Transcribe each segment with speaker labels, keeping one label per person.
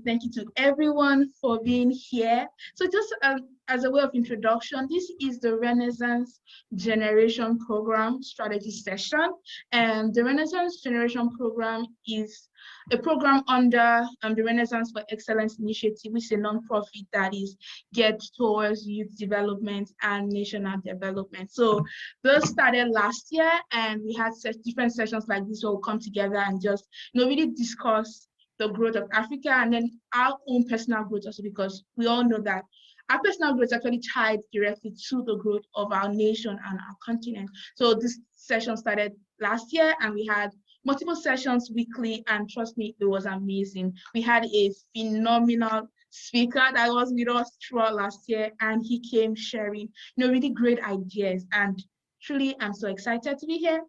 Speaker 1: Thank you to everyone for being here. So just as a way of introduction, this is the Renaissance Generation Program Strategy Session. And the Renaissance Generation Program is a program under the Renaissance for Excellence Initiative, which is a nonprofit that is geared towards youth development and national development. So those started last year, and we had different sessions like this where we'll come together and just really discuss the growth of Africa and then our own personal growth also, because we all know that our personal growth is actually tied directly to the growth of our nation and our continent. So this session started last year, and we had multiple sessions weekly, and trust me, it was amazing. We had a phenomenal speaker that was with us throughout last year, and he came sharing really great ideas. And truly, I'm so excited to be here,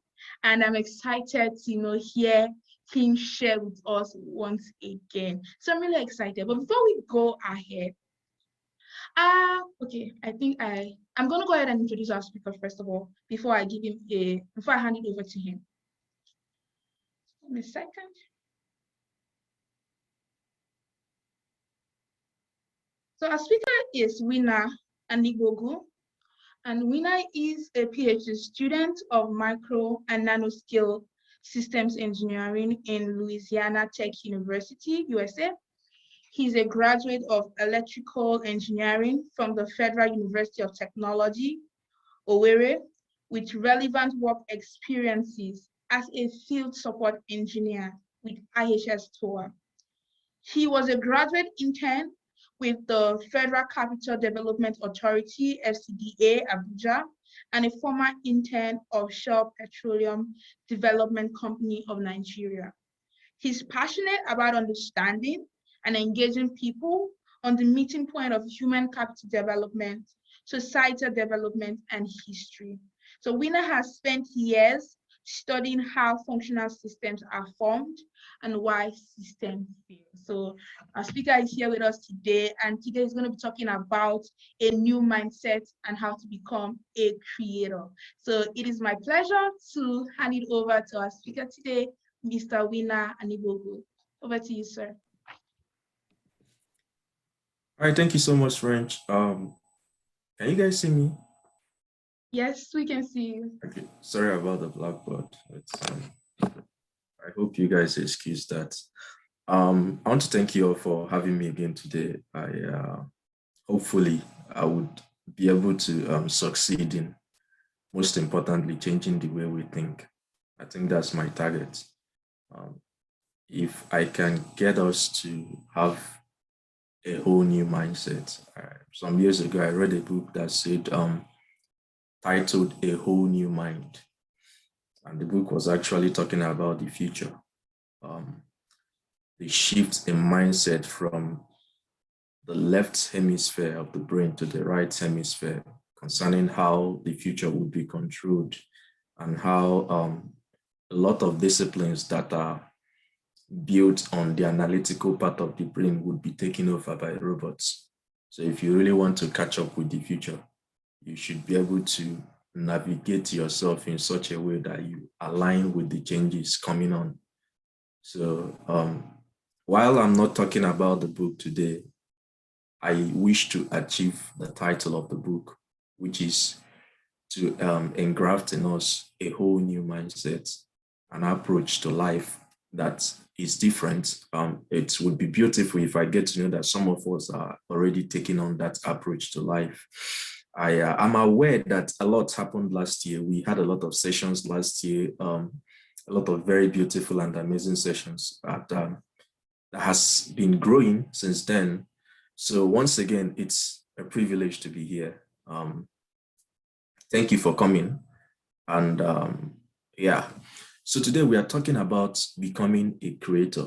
Speaker 1: and I'm excited to hear him share with us once again. So I'm really excited. But before we go ahead, okay, I think I'm gonna go ahead and introduce our speaker first of all, before I hand it over to him. Give me a second. So our speaker is Anigbogu, and Winner is a PhD student of micro and nanoscale systems engineering in Louisiana Tech University, USA. He's a graduate of electrical engineering from the Federal University of Technology, Owerri, with relevant work experiences as a field support engineer with IHS TOA. He was a graduate intern with the Federal Capital Development Authority, FCDA, Abuja, and a former intern of Shell Petroleum Development Company of Nigeria. He's passionate about understanding and engaging people on the meeting point of human capital development, societal development, and history. So Winner has spent years studying how functional systems are formed and why systems fail. So our speaker is here with us today, and today is going to be talking about a new mindset and how to become a creator. So it is my pleasure to hand it over to our speaker today, Mr. Winner Anigbogu. Over to you, sir.
Speaker 2: All right, thank you so much, French. Can you guys see me?
Speaker 1: Yes, we can see you.
Speaker 2: Okay, sorry about the blackboard. I hope you guys excuse that. I want to thank you all for having me again today. Hopefully I would be able to succeed in, most importantly, changing the way we think. I think that's my target. If I can get us to have a whole new mindset. Some years ago, I read a book that said, titled A Whole New Mind. And the book was actually talking about the future. The shift in mindset from the left hemisphere of the brain to the right hemisphere concerning how the future would be controlled and how a lot of disciplines that are built on the analytical part of the brain would be taken over by robots. So if you really want to catch up with the future, you should be able to navigate yourself in such a way that you align with the changes coming on. So while I'm not talking about the book today, I wish to achieve the title of the book, which is to engraft in us a whole new mindset, an approach to life that is different. It would be beautiful if I get to know that some of us are already taking on that approach to life. I'm aware that a lot happened last year. We had a lot of sessions last year, a lot of very beautiful and amazing sessions that has been growing since then. So once again, it's a privilege to be here. Thank you for coming. And yeah, so today we are talking about becoming a creator.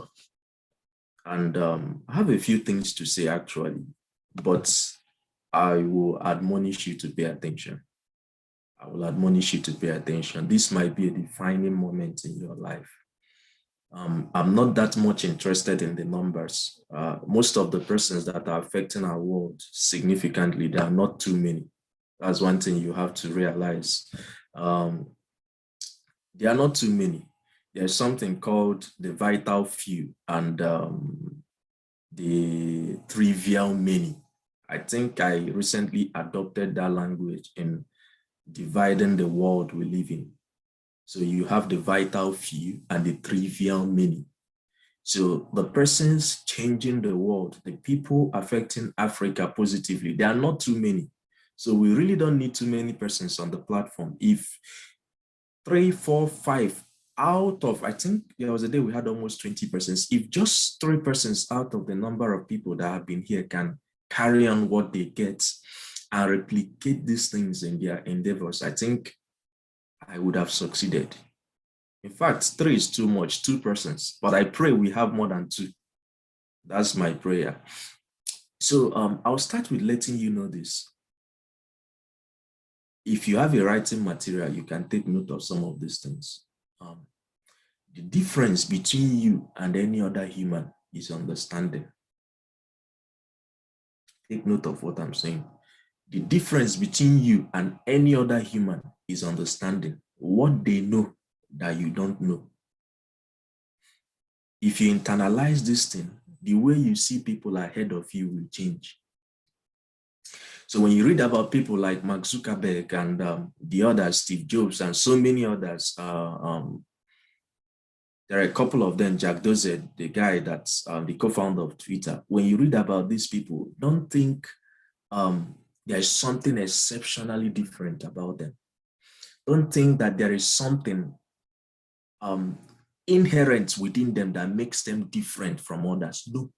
Speaker 2: And I have a few things to say actually, but I will admonish you to pay attention. I will admonish you to pay attention. This might be a defining moment in your life. I'm not that much interested in the numbers. Most of the persons that are affecting our world significantly, there are not too many. That's one thing you have to realize. There are not too many. There's something called the vital few and the trivial many. I think I recently adopted that language in dividing the world we live in. So you have the vital few and the trivial many. So the persons changing the world, the people affecting Africa positively, there are not too many. So we really don't need too many persons on the platform. If 3, 4, 5 out of, I think there was a day we had almost 20 persons. If just 3 persons out of the number of people that have been here can carry on what they get and replicate these things in their endeavors, I think I would have succeeded. In fact, 3 is too much, 2 persons, but I pray we have more than 2. That's my prayer. So I'll start with letting you know this. If you have a writing material, you can take note of some of these things. The difference between you and any other human is understanding. Take note of what I'm saying. The difference between you and any other human is understanding what they know that you don't know. If you internalize this thing, the way you see people ahead of you will change. So when you read about people like Mark Zuckerberg and the others, Steve Jobs, and so many others, there are a couple of them, Jack Dorsey, the guy that's the co-founder of Twitter. When you read about these people, don't think there's something exceptionally different about them. Don't think that there is something inherent within them that makes them different from others. No.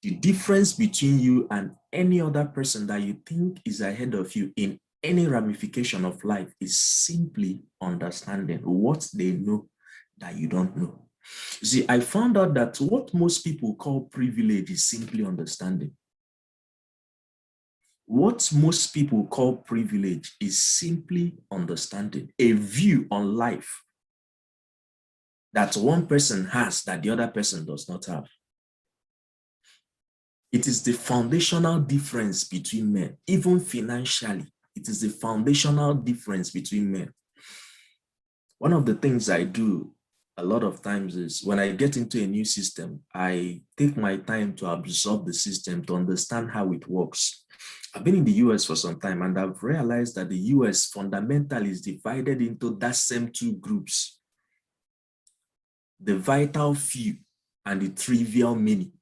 Speaker 2: The difference between you and any other person that you think is ahead of you in any ramification of life is simply understanding what they know that you don't know. You see, I found out that what most people call privilege is simply understanding. What most people call privilege is simply understanding, a view on life that one person has that the other person does not have. It is the foundational difference between men, even financially. It is the foundational difference between men. One of the things I do a lot of times is when I get into a new system, I take my time to absorb the system, to understand how it works. I've been in the US for some time and I've realized that the US fundamentally is divided into that same 2 groups, the vital few and the trivial many.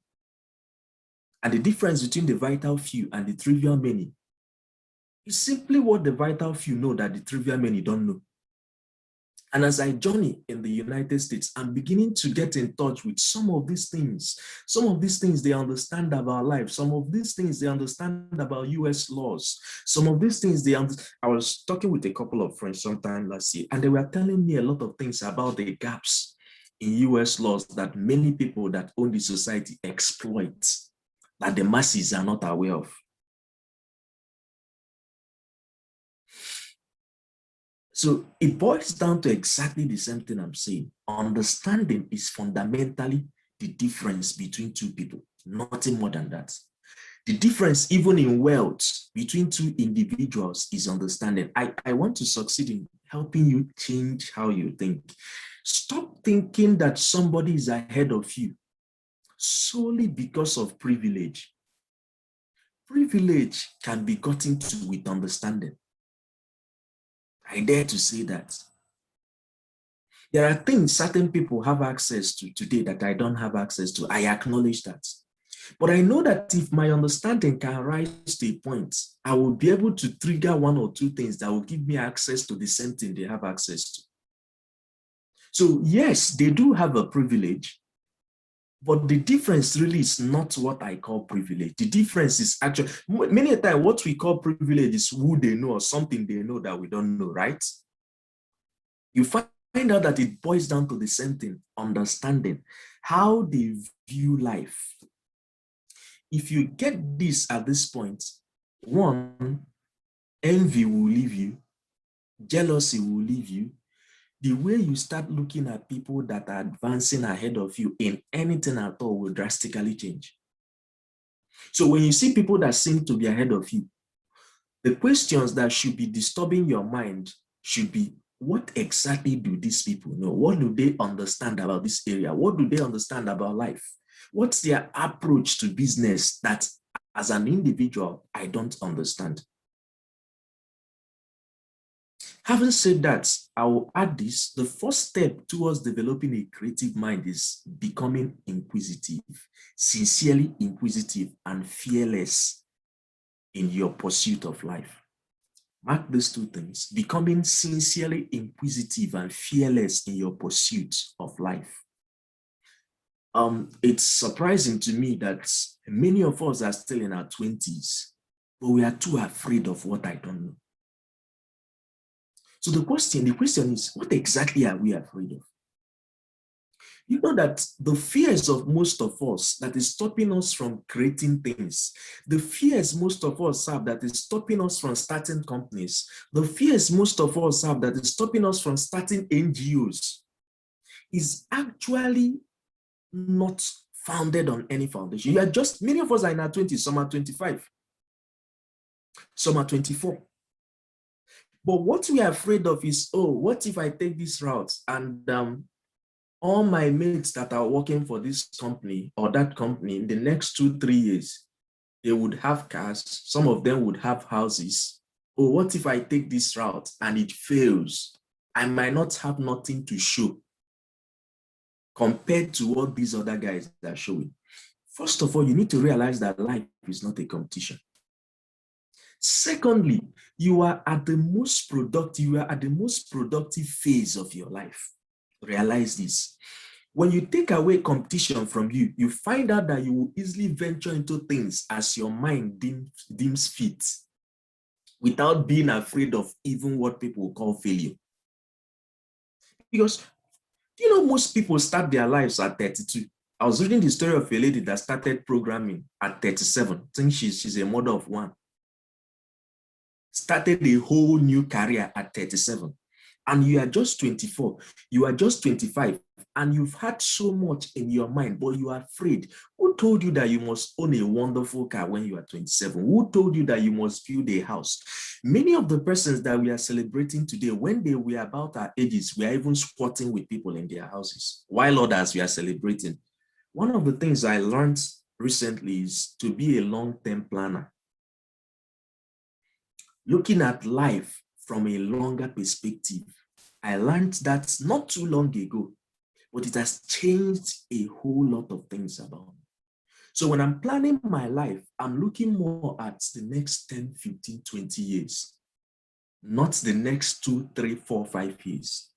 Speaker 2: And the difference between the vital few and the trivial many is simply what the vital few know that the trivial many don't know. And as I journey in the United States, I'm beginning to get in touch with some of these things. Some of these things they understand about life. Some of these things they understand about US laws. Some of these things I was talking with a couple of friends sometime last year, and they were telling me a lot of things about the gaps in US laws that many people that own the society exploit, that the masses are not aware of. So it boils down to exactly the same thing I'm saying. Understanding is fundamentally the difference between 2 people, nothing more than that. The difference, even in wealth, between 2 individuals is understanding. I want to succeed in helping you change how you think. Stop thinking that somebody is ahead of you solely because of privilege. Privilege can be gotten to with understanding. I dare to say that. There are things certain people have access to today that I don't have access to. I acknowledge that. But I know that if my understanding can rise to a point, I will be able to trigger 1 or 2 things that will give me access to the same thing they have access to. So yes, they do have a privilege, but the difference really is not what I call privilege. The difference is actually, many a time what we call privilege is who they know or something they know that we don't know, right? You find out that it boils down to the same thing, understanding how they view life. If you get this at this point, 1, envy will leave you, jealousy will leave you. The way you start looking at people that are advancing ahead of you in anything at all will drastically change. So when you see people that seem to be ahead of you, The questions that should be disturbing your mind should be, what exactly do these people know? What do they understand about this area? What do they understand about life? What's their approach to business that as an individual, I don't understand? Having said that, I will add this. The first step towards developing a creative mind is becoming inquisitive, sincerely inquisitive, and fearless in your pursuit of life. Mark these two things: becoming sincerely inquisitive and fearless in your pursuit of life. It's surprising to me that many of us are still in our 20s, but we are too afraid of what I don't know. So the question is, what exactly are we afraid of? You know that the fears of most of us that is stopping us from creating things, the fears most of us have that is stopping us from starting companies, the fears most of us have that is stopping us from starting NGOs, is actually not founded on any foundation. You are just, many of us are in our 20s, some are 25, some are 24. But what we are afraid of is, oh, what if I take this route and all my mates that are working for this company or that company in the next 2-3 years, they would have cars, some of them would have houses. Oh, what if I take this route and it fails? I might not have nothing to show compared to what these other guys are showing. First of all, you need to realize that life is not a competition. Secondly, you are at the most productive phase of your life. Realize this. When you take away competition from you, you find out that you will easily venture into things as your mind deems fit, without being afraid of even what people will call failure. Because, you know, most people start their lives at 32. I was reading the story of a lady that started programming at 37. I think she's a mother of one. Started a whole new career at 37. And you are just 24, you are just 25, and you've had so much in your mind, but you are afraid. Who told you that you must own a wonderful car when you are 27? Who told you that you must build a house? Many of the persons that we are celebrating today, when they were about our ages, we are even squatting with people in their houses, while others we are celebrating. One of the things I learned recently is to be a long-term planner. Looking at life from a longer perspective. I learned that not too long ago, but it has changed a whole lot of things about me. So when I'm planning my life, I'm looking more at the next 10, 15, 20 years, not the next 2, 3, 4, 5 years.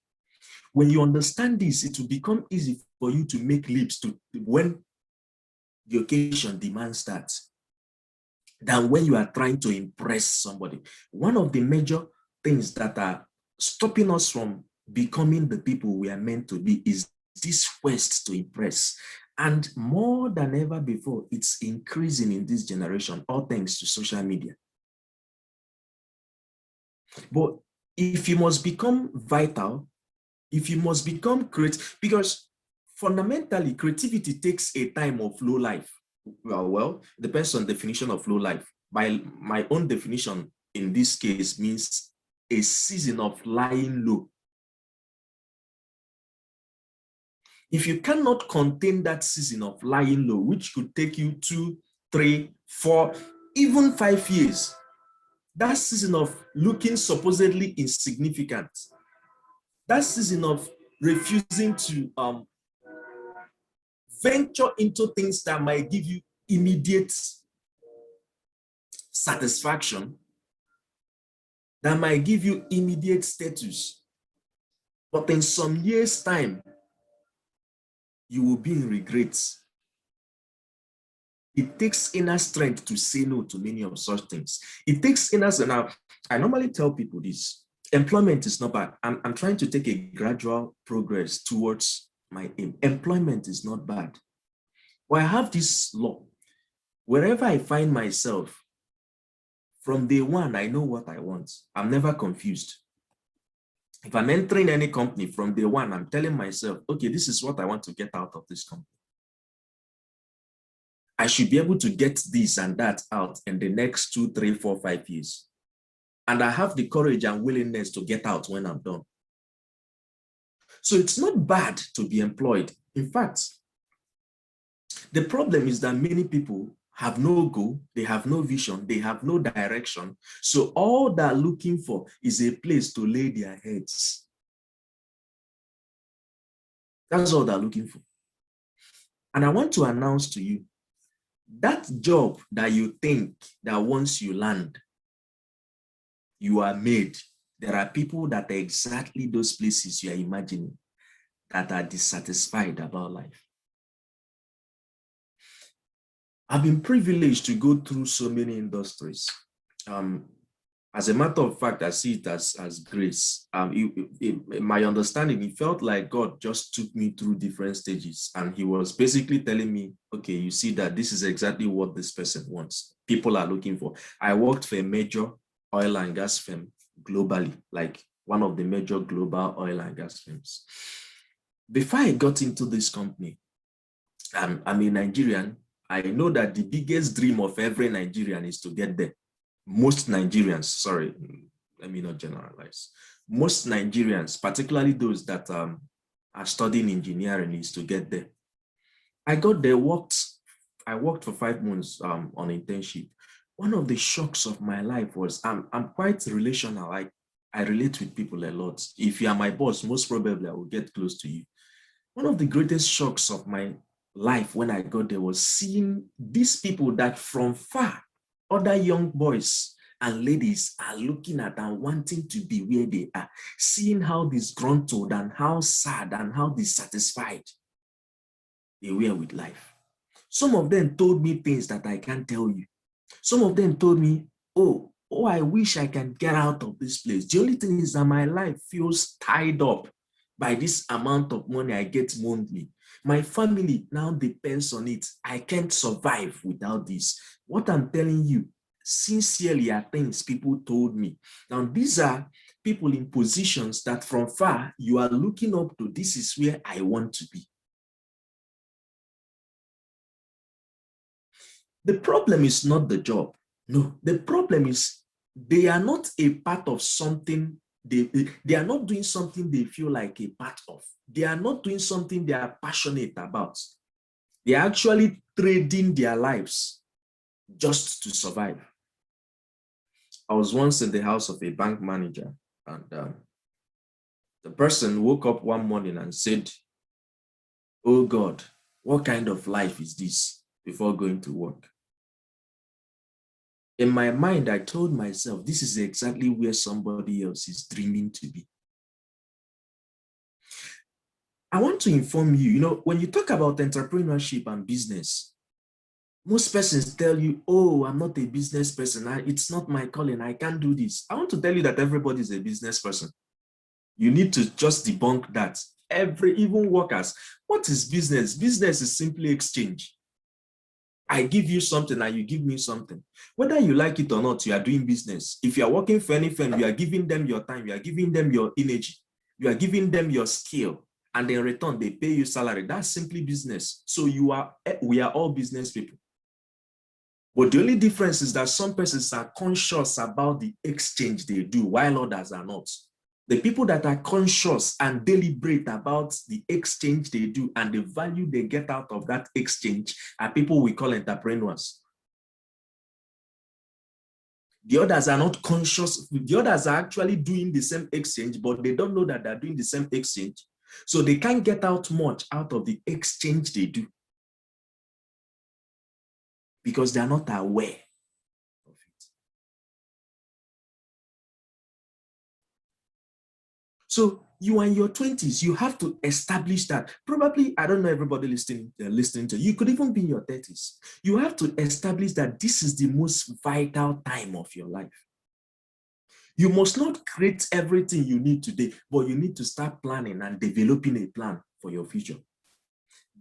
Speaker 2: When you understand this, it will become easy for you to make leaps to when the occasion demands that, than when you are trying to impress somebody. One of the major things that are stopping us from becoming the people we are meant to be is this quest to impress. And more than ever before, it's increasing in this generation, all thanks to social media. But if you must become vital, if you must become creative, because fundamentally, creativity takes a time of low life. Well, it depends on definition of low life. By my own definition, in this case, means a season of lying low. If you cannot contain that season of lying low, which could take you 2, 3, 4, even 5 years, that season of looking supposedly insignificant, that season of refusing to venture into things that might give you immediate satisfaction, that might give you immediate status, but in some years' time, you will be in regrets. It takes inner strength to say no to many of such things. It takes inner strength. Now, I normally tell people this: employment is not bad. I'm trying to take a gradual progress towards my aim. Employment is not bad. But I have this law. Wherever I find myself, from day one, I know what I want. I'm never confused. If I'm entering any company from day one, I'm telling myself, okay, this is what I want to get out of this company. I should be able to get this and that out in the next 2, 3, 4, 5 years. And I have the courage and willingness to get out when I'm done. So it's not bad to be employed. In fact, the problem is that many people have no goal, they have no vision, they have no direction. So all they're looking for is a place to lay their heads. That's all they're looking for. And I want to announce to you, that job that you think that once you land, you are made, there are people that are exactly those places you are imagining that are dissatisfied about life. I've been privileged to go through so many industries. As a matter of fact, I see it as grace. My understanding, it felt like God just took me through different stages, and he was basically telling me, okay, you see that this is exactly what this person wants. People are looking for. I worked for a major oil and gas firm globally, like one of the major global oil and gas firms. Before I got into this company, I'm a Nigerian. I know that the biggest dream of every Nigerian is to get there. Most Nigerians, sorry, let me not generalize. Most Nigerians, particularly those that are studying engineering, is to get there. I got there, I worked for 5 months on internship. One of the shocks of my life was I'm quite relational. I relate with people a lot. If you are my boss, most probably I will get close to you. One of the greatest shocks of my life when I got there was seeing these people that from far, other young boys and ladies are looking at and wanting to be where they are, seeing how disgruntled and how sad and how dissatisfied they were with life. Some of them told me things that I can't tell you. Some of them told me, oh, I wish I can get out of this place. The only thing is that my life feels tied up by this amount of money I get monthly. My family now depends on it. I can't survive without this. What I'm telling you, sincerely, are things people told me. Now, these are people in positions that from far you are looking up to. This is where I want to be. The problem is not the job. No, the problem is they are not a part of something. They are not doing something they feel like a part of. They are not doing something they are passionate about. They are actually trading their lives just to survive. I was once in the house of a bank manager, and the person woke up one morning and said, "Oh God, what kind of life is this?" before going to work. In my mind, I told myself, this is exactly where somebody else is dreaming to be. I want to inform you, when you talk about entrepreneurship and business, most persons tell you, oh, I'm not a business person. It's not my calling. I can't do this. I want to tell you that everybody is a business person. You need to just debunk that. Even workers. What is business? Business is simply exchange. I give you something and you give me something. Whether you like it or not, you are doing business. If you are working for any firm, you are giving them your time, you are giving them your energy, you are giving them your skill, and in return, they pay you salary. That's simply business. So we are all business people. But the only difference is that some persons are conscious about the exchange they do, while others are not. The people that are conscious and deliberate about the exchange they do and the value they get out of that exchange are people we call entrepreneurs. The others are not conscious. The others are actually doing the same exchange, but they don't know that they're doing the same exchange. So they can't get out much out of the exchange they do because they're not aware of it. So you are in your 20s, you have to establish that. Probably, I don't know everybody listening to, you could even be in your 30s. You have to establish that this is the most vital time of your life. You must not create everything you need today, but you need to start planning and developing a plan for your future.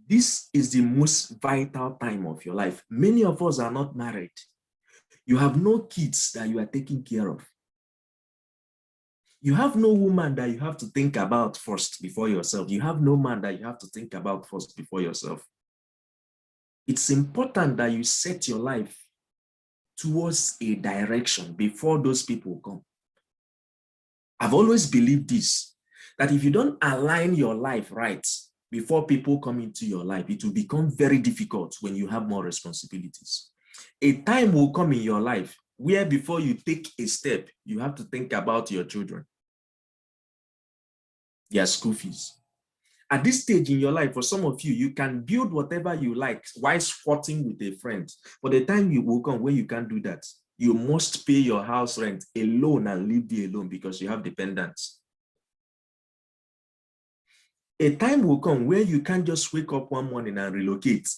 Speaker 2: This is the most vital time of your life. Many of us are not married. You have no kids that you are taking care of. You have no woman that you have to think about first before yourself. You have no man that you have to think about first before yourself. It's important that you set your life towards a direction before those people come. I've always believed this, that if you don't align your life right before people come into your life, it will become very difficult when you have more responsibilities. A time will come in your life where before you take a step, you have to think about your children, their school fees. At this stage in your life, for some of you, you can build whatever you like while squatting with a friend. But the time you will come when you can't do that, you must pay your house rent alone and live there alone because you have dependents. A time will come where you can't just wake up one morning and relocate.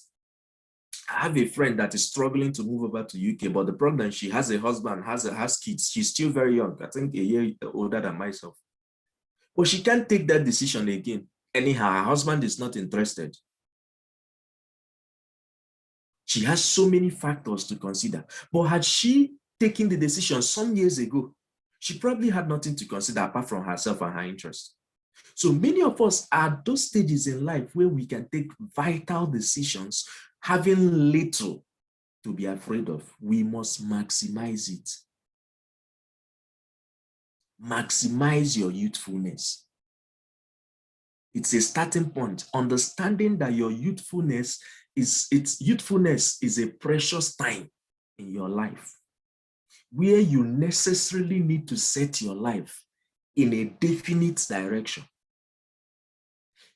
Speaker 2: I have a friend that is struggling to move over to UK, but the problem, she has a husband, has kids. She's still very young, I think a year older than myself. But she can't take that decision again. Anyhow, her husband is not interested. She has so many factors to consider. But had she taken the decision some years ago, she probably had nothing to consider apart from herself and her interest. So many of us are at those stages in life where we can take vital decisions, having little to be afraid of. We must maximize it. Maximize your youthfulness. It's a starting point. Understanding that your youthfulness is a precious time in your life where you necessarily need to set your life in a definite direction.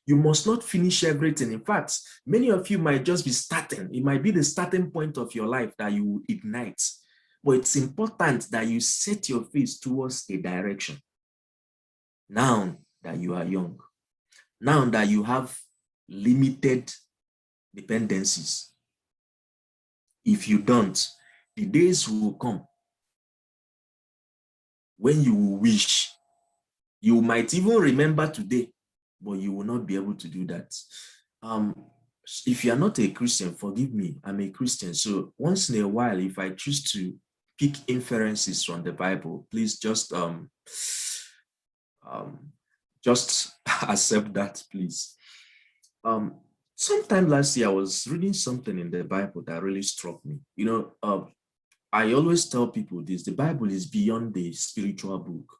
Speaker 2: You must not finish everything. In fact, many of you might just be starting. It might be the starting point of your life that you ignite. But it's important that you set your face towards a direction. Now that you are young, now that you have limited dependencies, if you don't, the days will come when you will wish. You might even remember today, but you will not be able to do that. If you are not a Christian, forgive me, I'm a Christian. So once in a while, if I choose to pick inferences from the Bible, please just accept that, please. Sometime last year, I was reading something in the Bible that really struck me. I always tell people this: the Bible is beyond the spiritual book.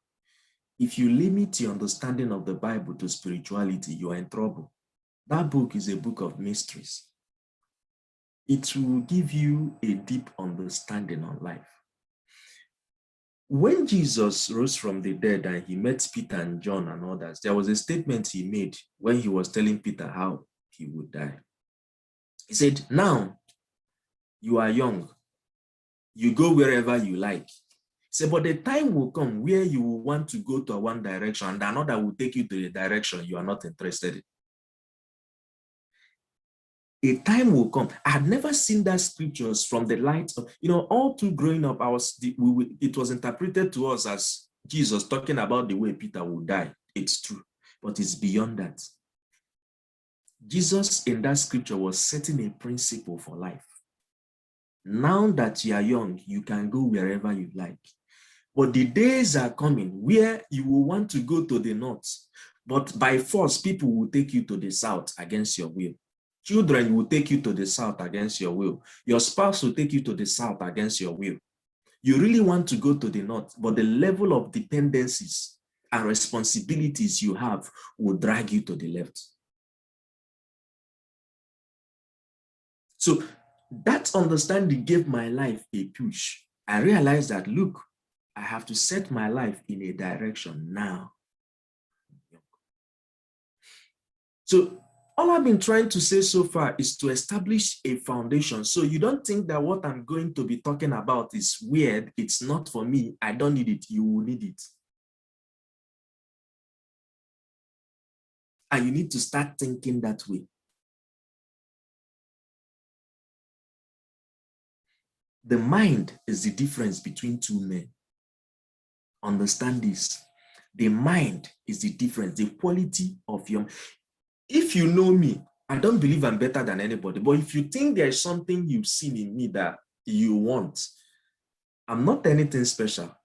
Speaker 2: If you limit your understanding of the Bible to spirituality, you are in trouble. That book is a book of mysteries. It will give you a deep understanding on life. When Jesus rose from the dead and he met Peter and John and others, there was a statement he made when he was telling Peter how he would die. He said, "Now you are young. You go wherever you like. Say, but the time will come where you will want to go to one direction and another will take you to the direction you are not interested in. A time will come." I had never seen that scriptures from the light of, all through growing up, it was interpreted to us as Jesus talking about the way Peter will die. It's true, but it's beyond that. Jesus in that scripture was setting a principle for life. Now that you are young, you can go wherever you like. But the days are coming where you will want to go to the north, but by force, people will take you to the south against your will. Children will take you to the south against your will. Your spouse will take you to the south against your will. You really want to go to the north, but the level of dependencies and responsibilities you have will drag you to the left. So that understanding gave my life a push. I realized that, look, I have to set my life in a direction now. So all I've been trying to say so far is to establish a foundation. So you don't think that what I'm going to be talking about is weird. It's not for me. I don't need it. You will need it. And you need to start thinking that way. The mind is the difference between two men. Understand this. The mind is the difference, the quality of your... If you know me, I don't believe I'm better than anybody, but if you think there's something you've seen in me that you want, I'm not anything special.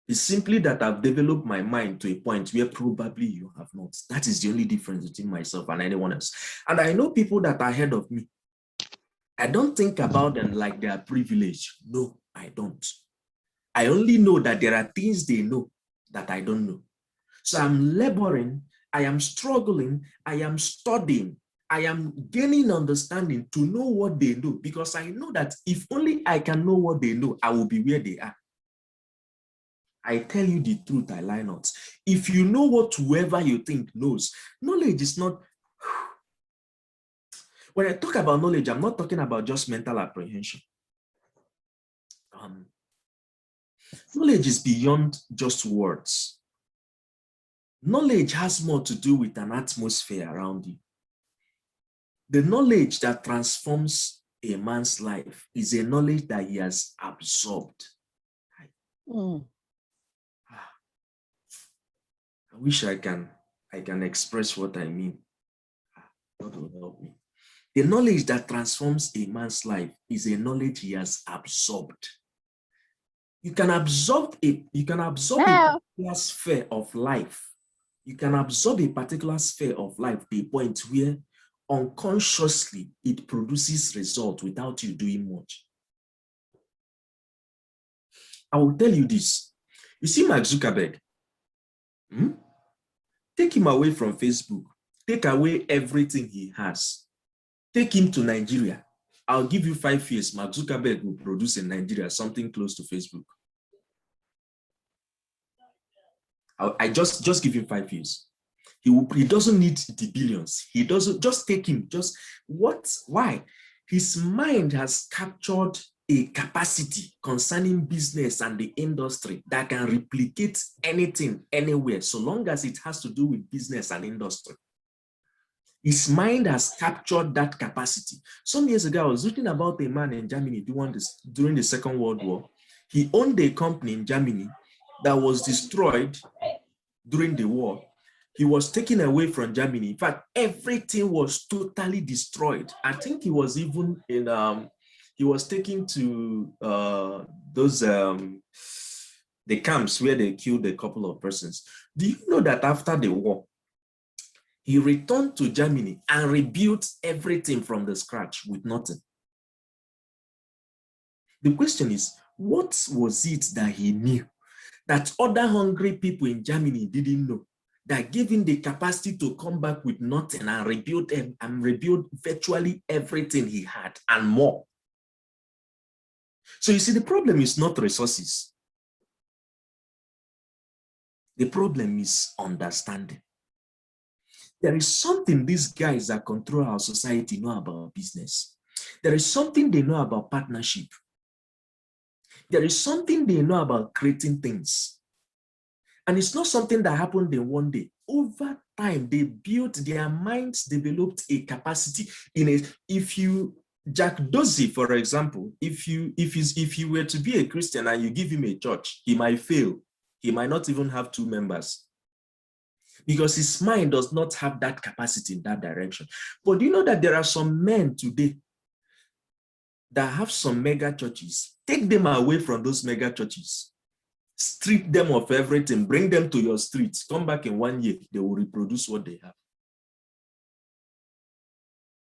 Speaker 2: It's simply that I've developed my mind to a point where probably you have not. That is the only difference between myself and anyone else. And I know people that are ahead of me. I don't think about them like they are privileged. No, I don't. I only know that there are things they know that I don't know. So I'm laboring, I am struggling, I am studying, I am gaining understanding to know what they know, because I know that if only I can know what they know, I will be where they are. I tell you the truth, I lie not. If you know what whoever you think knows, knowledge is not. When I talk about knowledge, I'm not talking about just mental apprehension. Knowledge is beyond just words. Knowledge has more to do with an atmosphere around you. The knowledge that transforms a man's life is a knowledge that he has absorbed. I wish I can express what I mean. God will help me. The knowledge that transforms a man's life is a knowledge he has absorbed. You can absorb a particular sphere of life. You can absorb a particular sphere of life to a point where unconsciously it produces results without you doing much. I will tell you this. You see Mark Zuckerberg? Take him away from Facebook. Take away everything he has. Take him to Nigeria. I'll give you 5 years. Mark Zuckerberg will produce in Nigeria something close to Facebook. I just give him 5 years. He doesn't need the billions. He doesn't, just take him. Just what? Why? His mind has captured a capacity concerning business and the industry that can replicate anything, anywhere, so long as it has to do with business and industry. His mind has captured that capacity. Some years ago, I was reading about a man in Germany during the Second World War. He owned a company in Germany that was destroyed during the war. He was taken away from Germany. In fact, everything was totally destroyed. I think he was even in, he was taken to the camps where they killed a couple of persons. Do you know that after the war, he returned to Germany and rebuilt everything from the scratch with nothing? The question is, what was it that he knew that other hungry people in Germany didn't know, that gave him the capacity to come back with nothing and rebuild virtually everything he had and more? So you see, the problem is not resources. The problem is understanding. There is something these guys that control our society know about business. There is something they know about partnership. There is something they know about creating things. And it's not something that happened in one day. Over time, they built, their minds developed a capacity in it. Jack Dorsey, for example, if you were to be a Christian and you give him a church, he might fail. He might not even have 2 members, because his mind does not have that capacity in that direction. But do you know that there are some men today that have some mega churches? Take them away from those mega churches, strip them of everything, bring them to your streets, come back in 1 year, they will reproduce what they have.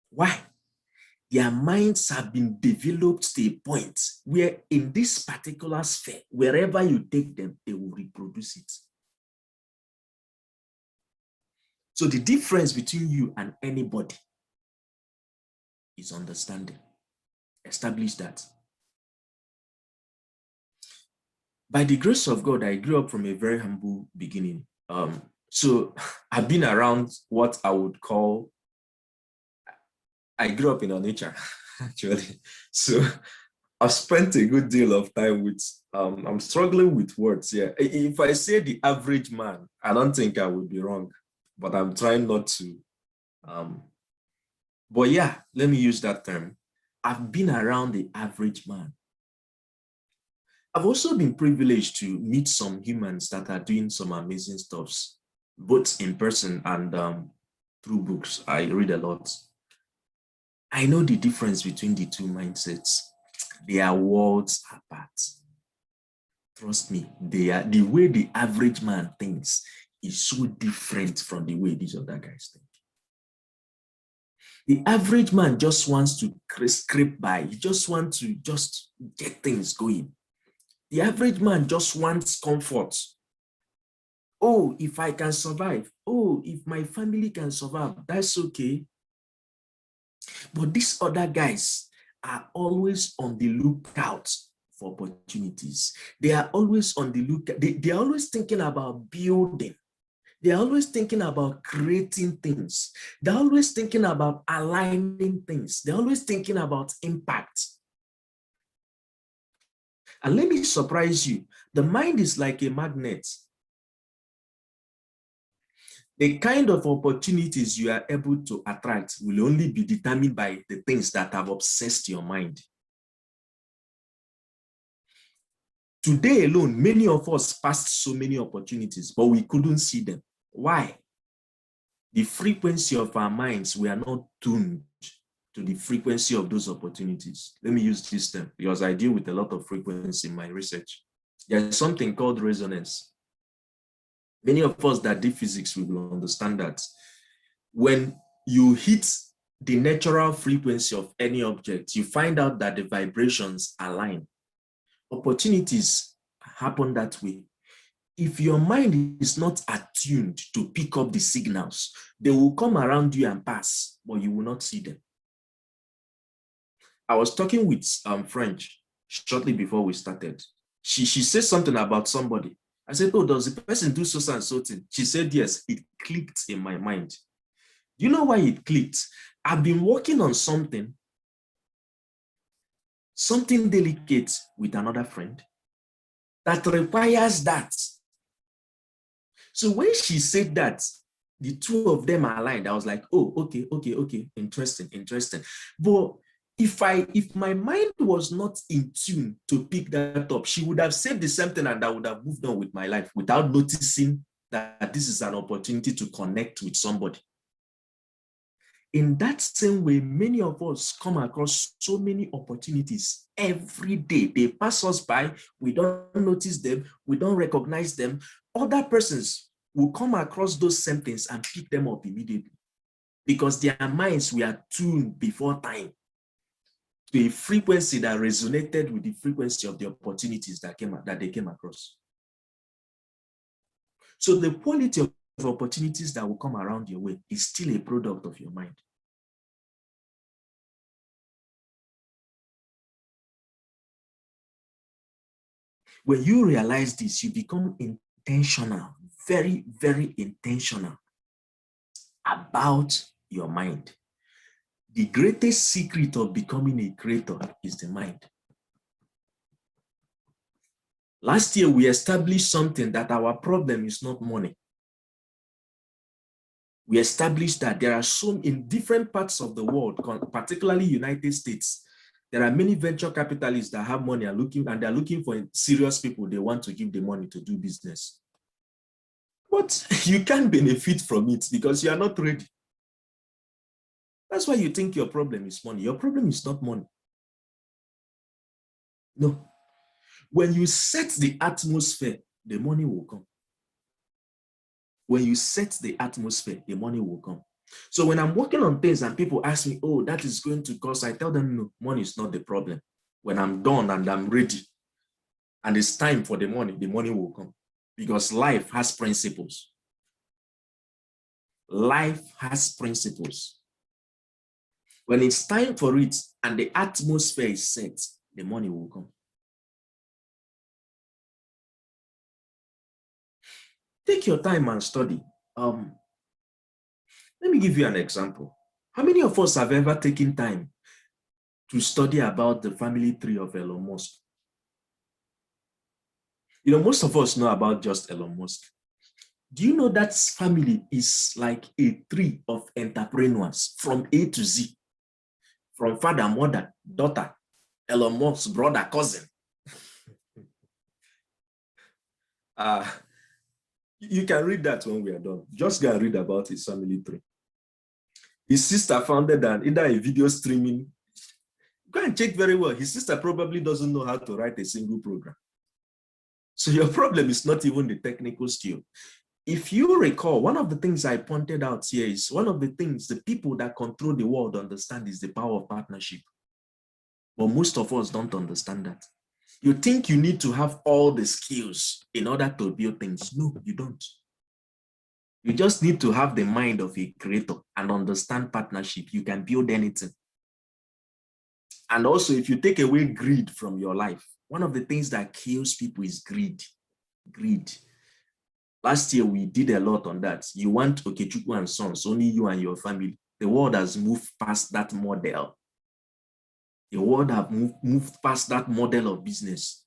Speaker 2: Why? Their minds have been developed to a point where in this particular sphere, wherever you take them, they will reproduce it. So the difference between you and anybody is understanding. Establish that. By the grace of God, I grew up from a very humble beginning. So I've been around what I would call, I grew up in Onitsha, actually. So I've spent a good deal of time with, I'm struggling with words here. If I say the average man, I don't think I would be wrong, but I'm trying not to. But yeah, let me use that term. I've been around the average man. I've also been privileged to meet some humans that are doing some amazing stuffs, both in person and through books. I read a lot. I know the difference between the two mindsets. They are worlds apart. Trust me, the way the average man thinks is so different from the way these other guys think. The average man just wants to scrape by. He just wants to just get things going. The average man just wants comfort. Oh, if I can survive. Oh, if my family can survive, that's okay. But these other guys are always on the lookout for opportunities. They are always on the lookout. They are always thinking about building. They are always thinking about creating things. They're always thinking about aligning things. They're always thinking about impact. And let me surprise you. The mind is like a magnet. The kind of opportunities you are able to attract will only be determined by the things that have obsessed your mind. Today alone, many of us passed so many opportunities, but we couldn't see them. Why? The frequency of our minds, we are not tuned to the frequency of those opportunities. Let me use this term because I deal with a lot of frequency in my research. There's something called resonance. Many of us that do physics will understand that when you hit the natural frequency of any object, you find out that the vibrations align. Opportunities happen that way. If your mind is not attuned to pick up the signals, they will come around you and pass, but you will not see them. I was talking with French shortly before we started. She said something about somebody. I said, oh, does the person do so and so thing? She said, yes, it clicked in my mind. Do you know why it clicked? I've been working on something delicate with another friend that requires that. So when she said that, the two of them are aligned. I was like, oh, okay, interesting. But if my mind was not in tune to pick that up, she would have said the same thing and I would have moved on with my life without noticing that this is an opportunity to connect with somebody. In that same way, many of us come across so many opportunities every day. They pass us by, we don't notice them, we don't recognize them. Other persons will come across those same things and pick them up immediately because their minds were tuned before time to a frequency that resonated with the frequency of the opportunities that they came across. So the quality of opportunities that will come around your way is still a product of your mind. When you realize this, you become intentional, very, very intentional about your mind. The greatest secret of becoming a creator is the mind. Last year, we established something that our problem is not money. We established that there are some in different parts of the world, particularly United States, there are many venture capitalists that have money and they're looking for serious people they want to give the money to do business. But you can't benefit from it because you are not ready. That's why you think your problem is money. Your problem is not money. No. When you set the atmosphere, the money will come. When you set the atmosphere, the money will come. So when I'm working on things and people ask me, oh, that is going to cost, I tell them, no, money is not the problem. When I'm done and I'm ready and it's time for the money will come because life has principles. Life has principles. When it's time for it and the atmosphere is set, the money will come. Take your time and study. Let me give you an example. How many of us have ever taken time to study about the family tree of Elon Musk? You know, most of us know about just Elon Musk. Do you know that family is like a tree of entrepreneurs from A to Z? From father, mother, daughter, Elon Musk's brother, cousin. You can read that when we are done. Just go and read about his family tree. His sister founded either a video streaming. Go and check very well. His sister probably doesn't know how to write a single program. So your problem is not even the technical skill. If you recall, one of the things I pointed out here is one of the things the people that control the world understand is the power of partnership. But most of us don't understand that. You think you need to have all the skills in order to build things. No, you don't. You just need to have the mind of a creator and understand partnership. You can build anything. And also, if you take away greed from your life, one of the things that kills people is greed. Greed. Last year, we did a lot on that. You want Okechukwu and Sons, only you and your family. The world has moved past that model. The world have moved past that model of business.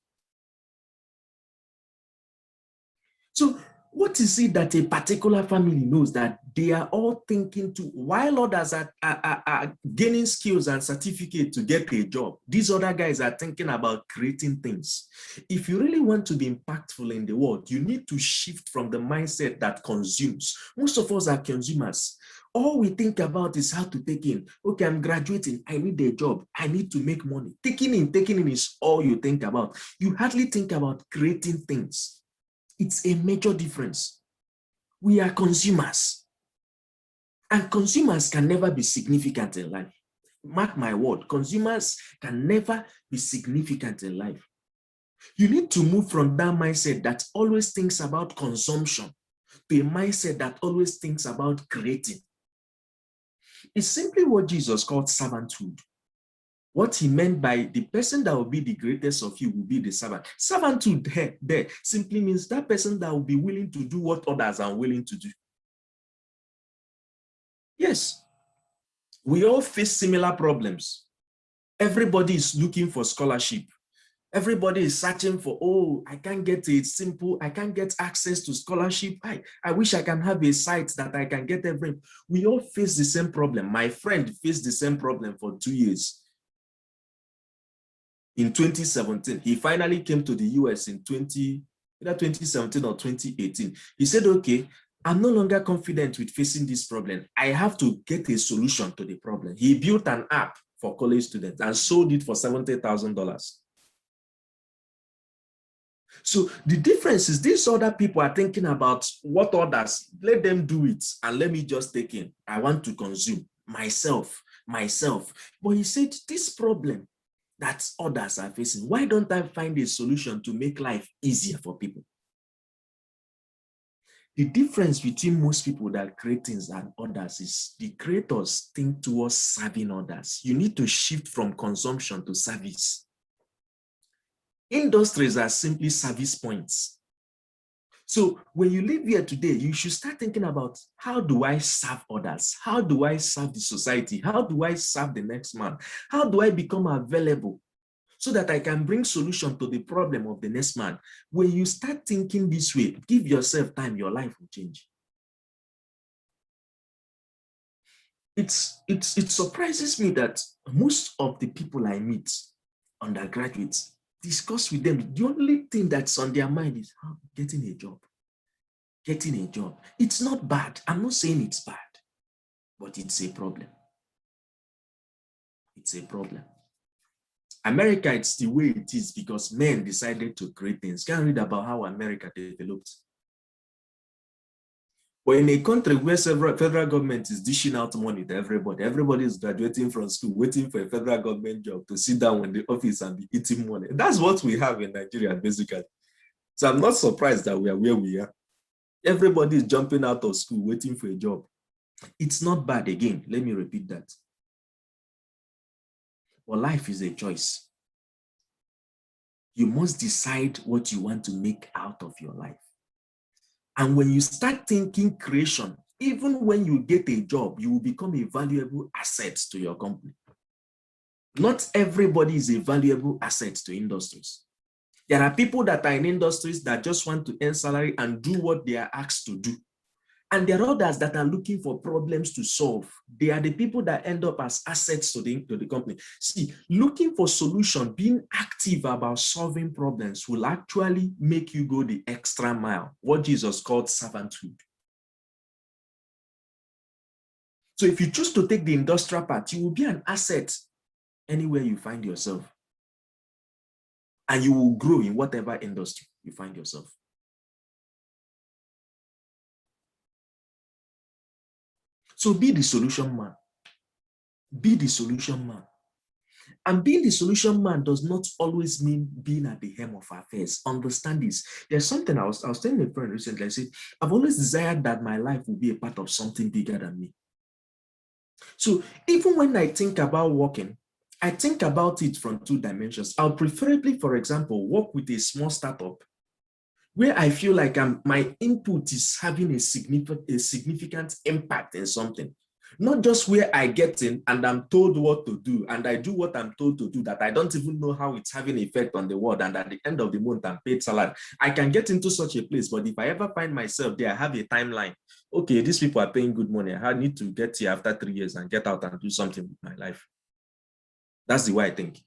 Speaker 2: So what is it that a particular family knows that they are all thinking to, while others are gaining skills and certificates to get a job, these other guys are thinking about creating things. If you really want to be impactful in the world, you need to shift from the mindset that consumes. Most of us are consumers. All we think about is how to take in. Okay, I'm graduating. I need a job. I need to make money. Taking in is all you think about. You hardly think about creating things. It's a major difference. We are consumers. And consumers can never be significant in life. Mark my word, consumers can never be significant in life. You need to move from that mindset that always thinks about consumption to a mindset that always thinks about creating. It's simply what Jesus called servanthood. What he meant by the person that will be the greatest of you will be the servant. Servanthood there simply means that person that will be willing to do what others are willing to do. Yes, we all face similar problems. Everybody is looking for scholarship. Everybody is searching for, oh, I can't get I can't get access to scholarship. I wish I can have a site that I can get every. We all face the same problem. My friend faced the same problem for 2 years. In 2017, he finally came to the US in either 2017 or 2018. He said, okay, I'm no longer confident with facing this problem. I have to get a solution to the problem. He built an app for college students and sold it for $70,000. So the difference is these other people are thinking about what others, let them do it and let me just take in. I want to consume myself. But he said this problem that others are facing, why don't I find a solution to make life easier for people? The difference between most people that create things and others is the creators think towards serving others. You need to shift from consumption to service. Industries are simply service points. So when you live here today, you should start thinking about, how do I serve others? How do I serve the society? How do I serve the next man? How do I become available so that I can bring solution to the problem of the next man? When you start thinking this way, give yourself time, your life will change. It surprises me that most of the people I meet, undergraduates, discuss with them, the only thing that's on their mind is getting a job. Getting a job. It's not bad. I'm not saying it's bad, but it's a problem. It's a problem. America, it's the way it is because men decided to create things. Can read about how America developed. But in a country where federal government is dishing out money to everybody is graduating from school, waiting for a federal government job to sit down in the office and be eating money. That's what we have in Nigeria, basically. So I'm not surprised that we are where we are. Everybody is jumping out of school, waiting for a job. It's not bad. Again, let me repeat that. But life is a choice. You must decide what you want to make out of your life. And when you start thinking creation, even when you get a job, you will become a valuable asset to your company. Not everybody is a valuable asset to industries. There are people that are in industries that just want to earn salary and do what they are asked to do. And there are others that are looking for problems to solve. They are the people that end up as assets to the company. See, looking for solution, being active about solving problems will actually make you go the extra mile, what Jesus called servanthood. So if you choose to take the industrial path, you will be an asset anywhere you find yourself. And you will grow in whatever industry you find yourself. So be the solution man. Be the solution man. And being the solution man does not always mean being at the helm of affairs. Understand this. There's something I was telling a friend recently. I said, I've always desired that my life will be a part of something bigger than me. So even when I think about working, I think about it from two dimensions. I'll preferably, for example, work with a small startup where I feel like my input is having a significant impact in something. Not just where I get in and I'm told what to do and I do what I'm told to do that I don't even know how it's having an effect on the world, and at the end of the month I'm paid salary. I can get into such a place, but if I ever find myself there, I have a timeline. Okay, these people are paying good money. I need to get here after 3 years and get out and do something with my life. That's the way I think.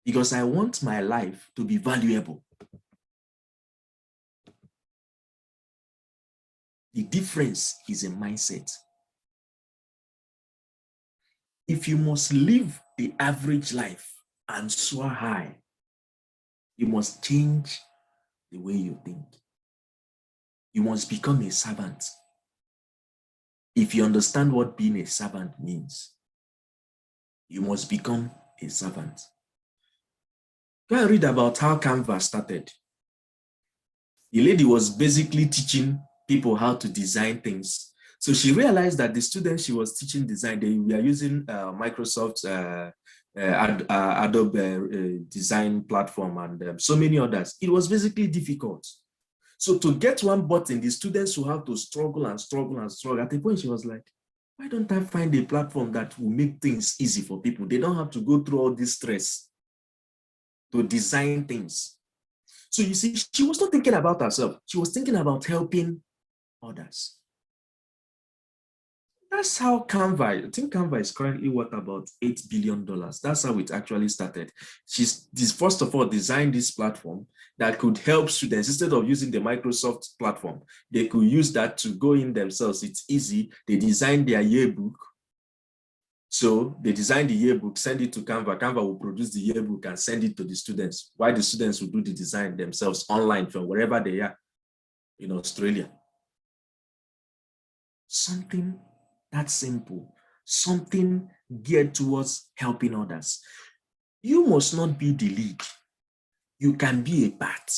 Speaker 2: Because I want my life to be valuable. The difference is a mindset. If you must live the average life and soar high, you must change the way you think. You must become a servant. If you understand what being a servant means, you must become a servant. Go and read about how Canva started. The lady was basically teaching people how to design things. So she realized that the students she was teaching design, they were using Microsoft Adobe design platform and so many others. It was basically difficult. So to get one button, the students will have to struggle and struggle and struggle. At the point she was like, why don't I find a platform that will make things easy for people? They don't have to go through all this stress to design things. So you see, she was not thinking about herself. She was thinking about helping others. That's how Canva, I think Canva is currently worth about $8 billion. That's how it actually started. She's first of all designed this platform that could help students. Instead of using the Microsoft platform, they could use that to go in themselves. It's easy. They designed their yearbook. So they design the yearbook, send it to Canva. Canva will produce the yearbook and send it to the students, while the students will do the design themselves online from wherever they are in Australia. Something that's simple, something geared towards helping others. You must not be the lead. You can be a part.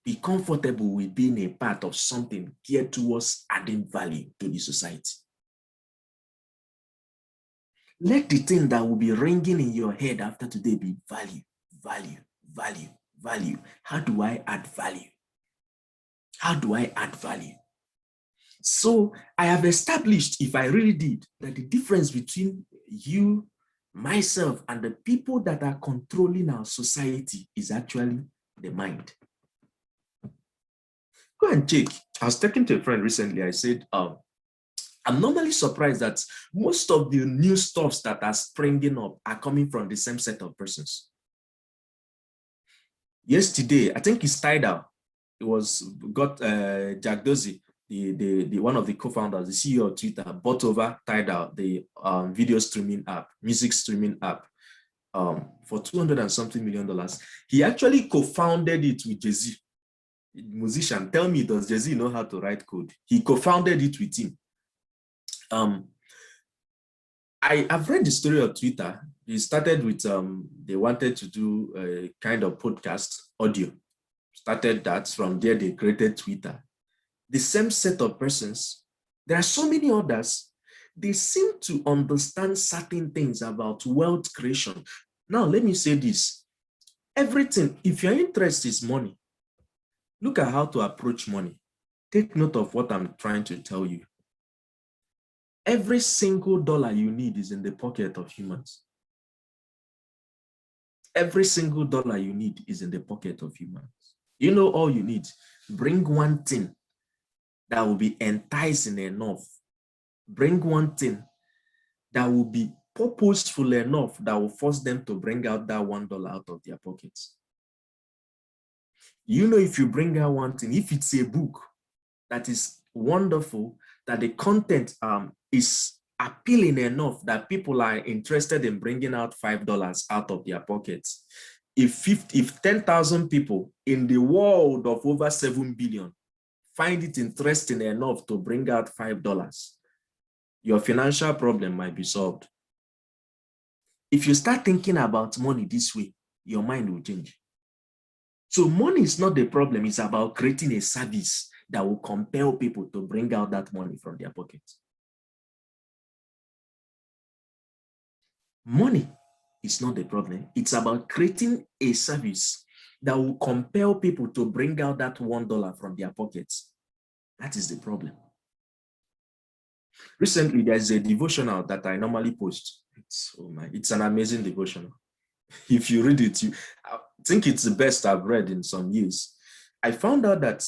Speaker 2: Be comfortable with being a part of something geared towards adding value to the society. Let the thing that will be ringing in your head after today be value, value, value, value. How do I add value? How do I add value? So I have established, if I really did, that the difference between you, myself, and the people that are controlling our society is actually the mind. Go and check. I was talking to a friend recently. I said, I'm normally surprised that most of the new stuffs that are springing up are coming from the same set of persons. Yesterday, I think it's Tidal. It was Jack Dorsey, the one of the co-founders, the CEO of Twitter, bought over Tidal, the video streaming app, music streaming app, for $200 and something million. He actually co-founded it with Jay-Z, musician. Tell me, does Jay-Z know how to write code? He co-founded it with him. I've read the story of Twitter. It started with they wanted to do a kind of podcast audio. Started that. From there, they created Twitter. The same set of persons. There are so many others. They seem to understand certain things about wealth creation. Now, let me say this. Everything, if your interest is money, look at how to approach money. Take note of what I'm trying to tell you. Every single dollar you need is in the pocket of humans. Every single dollar you need is in the pocket of humans. You know all you need. Bring one thing that will be enticing enough. Bring one thing that will be purposeful enough that will force them to bring out that $1 out of their pockets. You know, if you bring out one thing, if it's a book that is wonderful, that the content is appealing enough that people are interested in bringing out $5 out of their pockets. If 10,000 people in the world of over 7 billion find it interesting enough to bring out $5, your financial problem might be solved. If you start thinking about money this way, your mind will change. So money is not the problem. It's about creating a service that will compel people to bring out that money from their pockets. Money is not the problem. It's about creating a service that will compel people to bring out that $1 from their pockets. That is the problem. Recently, there's a devotional that I normally post. It's an amazing devotional. If you read it, I think it's the best I've read in some years. I found out that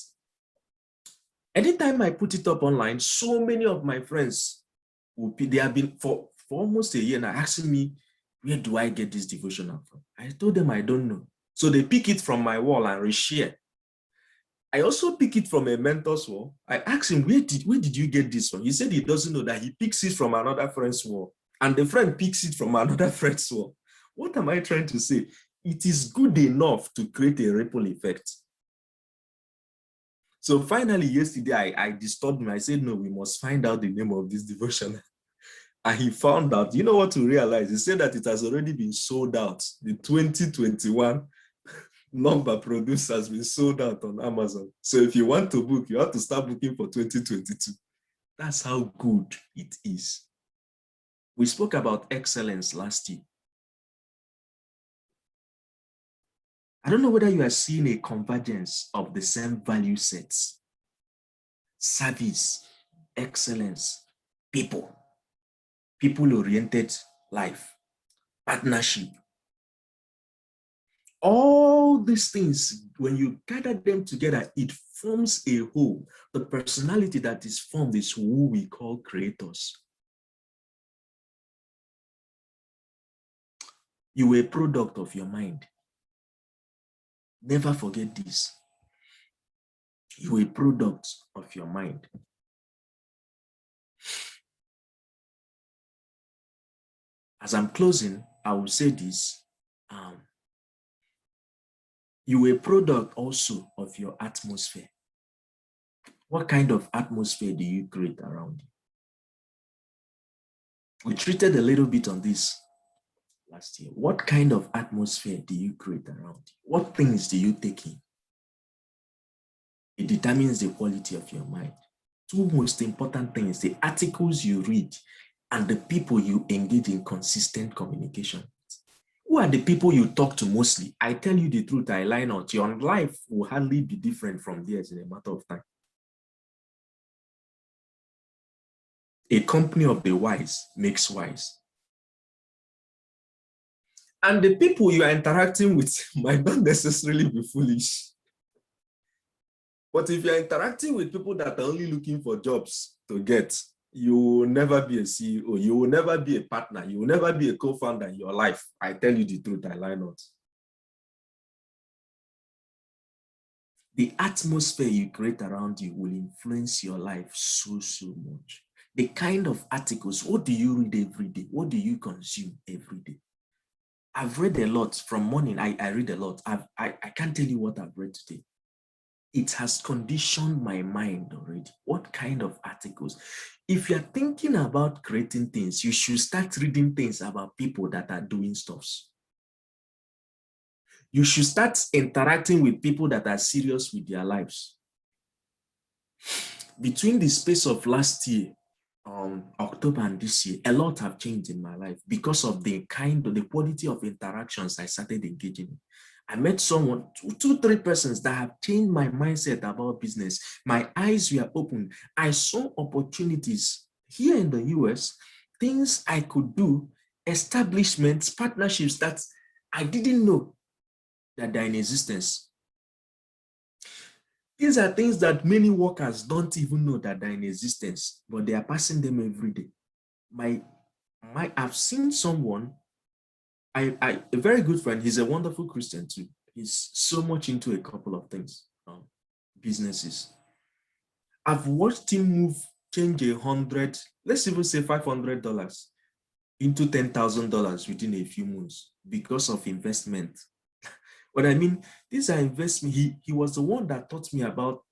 Speaker 2: anytime I put it up online, so many of my friends they have been for almost a year now asking me, where do I get this devotional from? I told them I don't know. So they pick it from my wall and reshare. I also pick it from a mentor's wall. I asked him, where did you get this from? He said he doesn't know, that he picks it from another friend's wall, and the friend picks it from another friend's wall. What am I trying to say? It is good enough to create a ripple effect. So finally, yesterday, I disturbed him. I said, no, we must find out the name of this devotional. And he found out, you know what to realize? He said that it has already been sold out. The 2021 number produced has been sold out on Amazon. So if you want to book, you have to start booking for 2022. That's how good it is. We spoke about excellence last year. I don't know whether you are seeing a convergence of the same value sets: service, excellence, people-oriented life, partnership. All these things, when you gather them together, it forms a whole. The personality that is formed is who we call creators. You were a product of your mind. Never forget this. You are a product of your mind. As I'm closing, I will say this. You are a product also of your atmosphere. What kind of atmosphere do you create around you? We treated a little bit on this last year. What kind of atmosphere do you create around you? What things do you take in? It determines the quality of your mind. Two most important things: the articles you read and the people you engage in consistent communication with. Who are the people you talk to mostly? I tell you the truth, I lie not. Your life will hardly be different from theirs in a matter of time. A company of the wise makes wise. And the people you are interacting with might not necessarily be foolish. But if you're interacting with people that are only looking for jobs to get, you will never be a CEO, you will never be a partner, you will never be a co-founder in your life. I tell you the truth, I lie not. The atmosphere you create around you will influence your life so much. The kind of articles, what do you read every day? What do you consume every day? I've read a lot from morning. I read a lot. I can't tell you what I've read today. It has conditioned my mind already. What kind of articles? If you're thinking about creating things, you should start reading things about people that are doing stuffs. You should start interacting with people that are serious with their lives. Between the space of last year, October, and this year, a lot have changed in my life because of the quality of interactions I started engaging in. I met someone, two, three persons that have changed my mindset about business. My eyes were open. I saw opportunities here in the US, things I could do, establishments, partnerships that I didn't know that they're in existence. These are things that many workers don't even know that they're in existence, but they are passing them every day. I've seen someone, a very good friend, he's a wonderful Christian too. He's so much into a couple of things, businesses. I've watched him change 100, let's even say $500 into $10,000 within a few months because of investment. But I mean, these are investment. He was the one that taught me about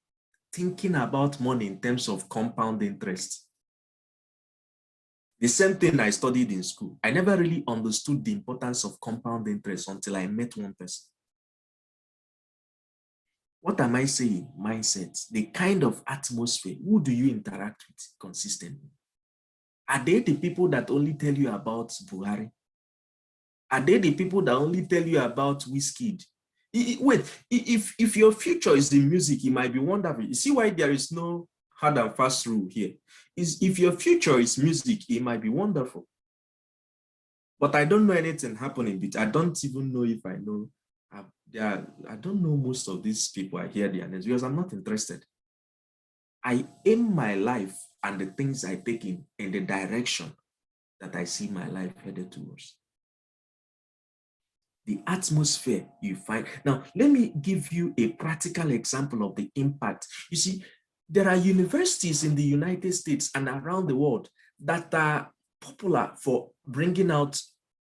Speaker 2: thinking about money in terms of compound interest. The same thing I studied in school. I never really understood the importance of compound interest until I met one person. What am I saying? Mindset, the kind of atmosphere. Who do you interact with consistently? Are they the people that only tell you about Buhari? Are they the people that only tell you about Wizkid? Wait, if your future is in music, it might be wonderful. You see why there is no hard and fast rule here? Is if your future is music, it might be wonderful. But I don't know anything happening. I don't even know if I know. I don't know most of these people. I hear their names because I'm not interested. I aim my life and the things I take in the direction that I see my life headed towards. The atmosphere you find. Now, let me give you a practical example of the impact. You see, there are universities in the United States and around the world that are popular for bringing out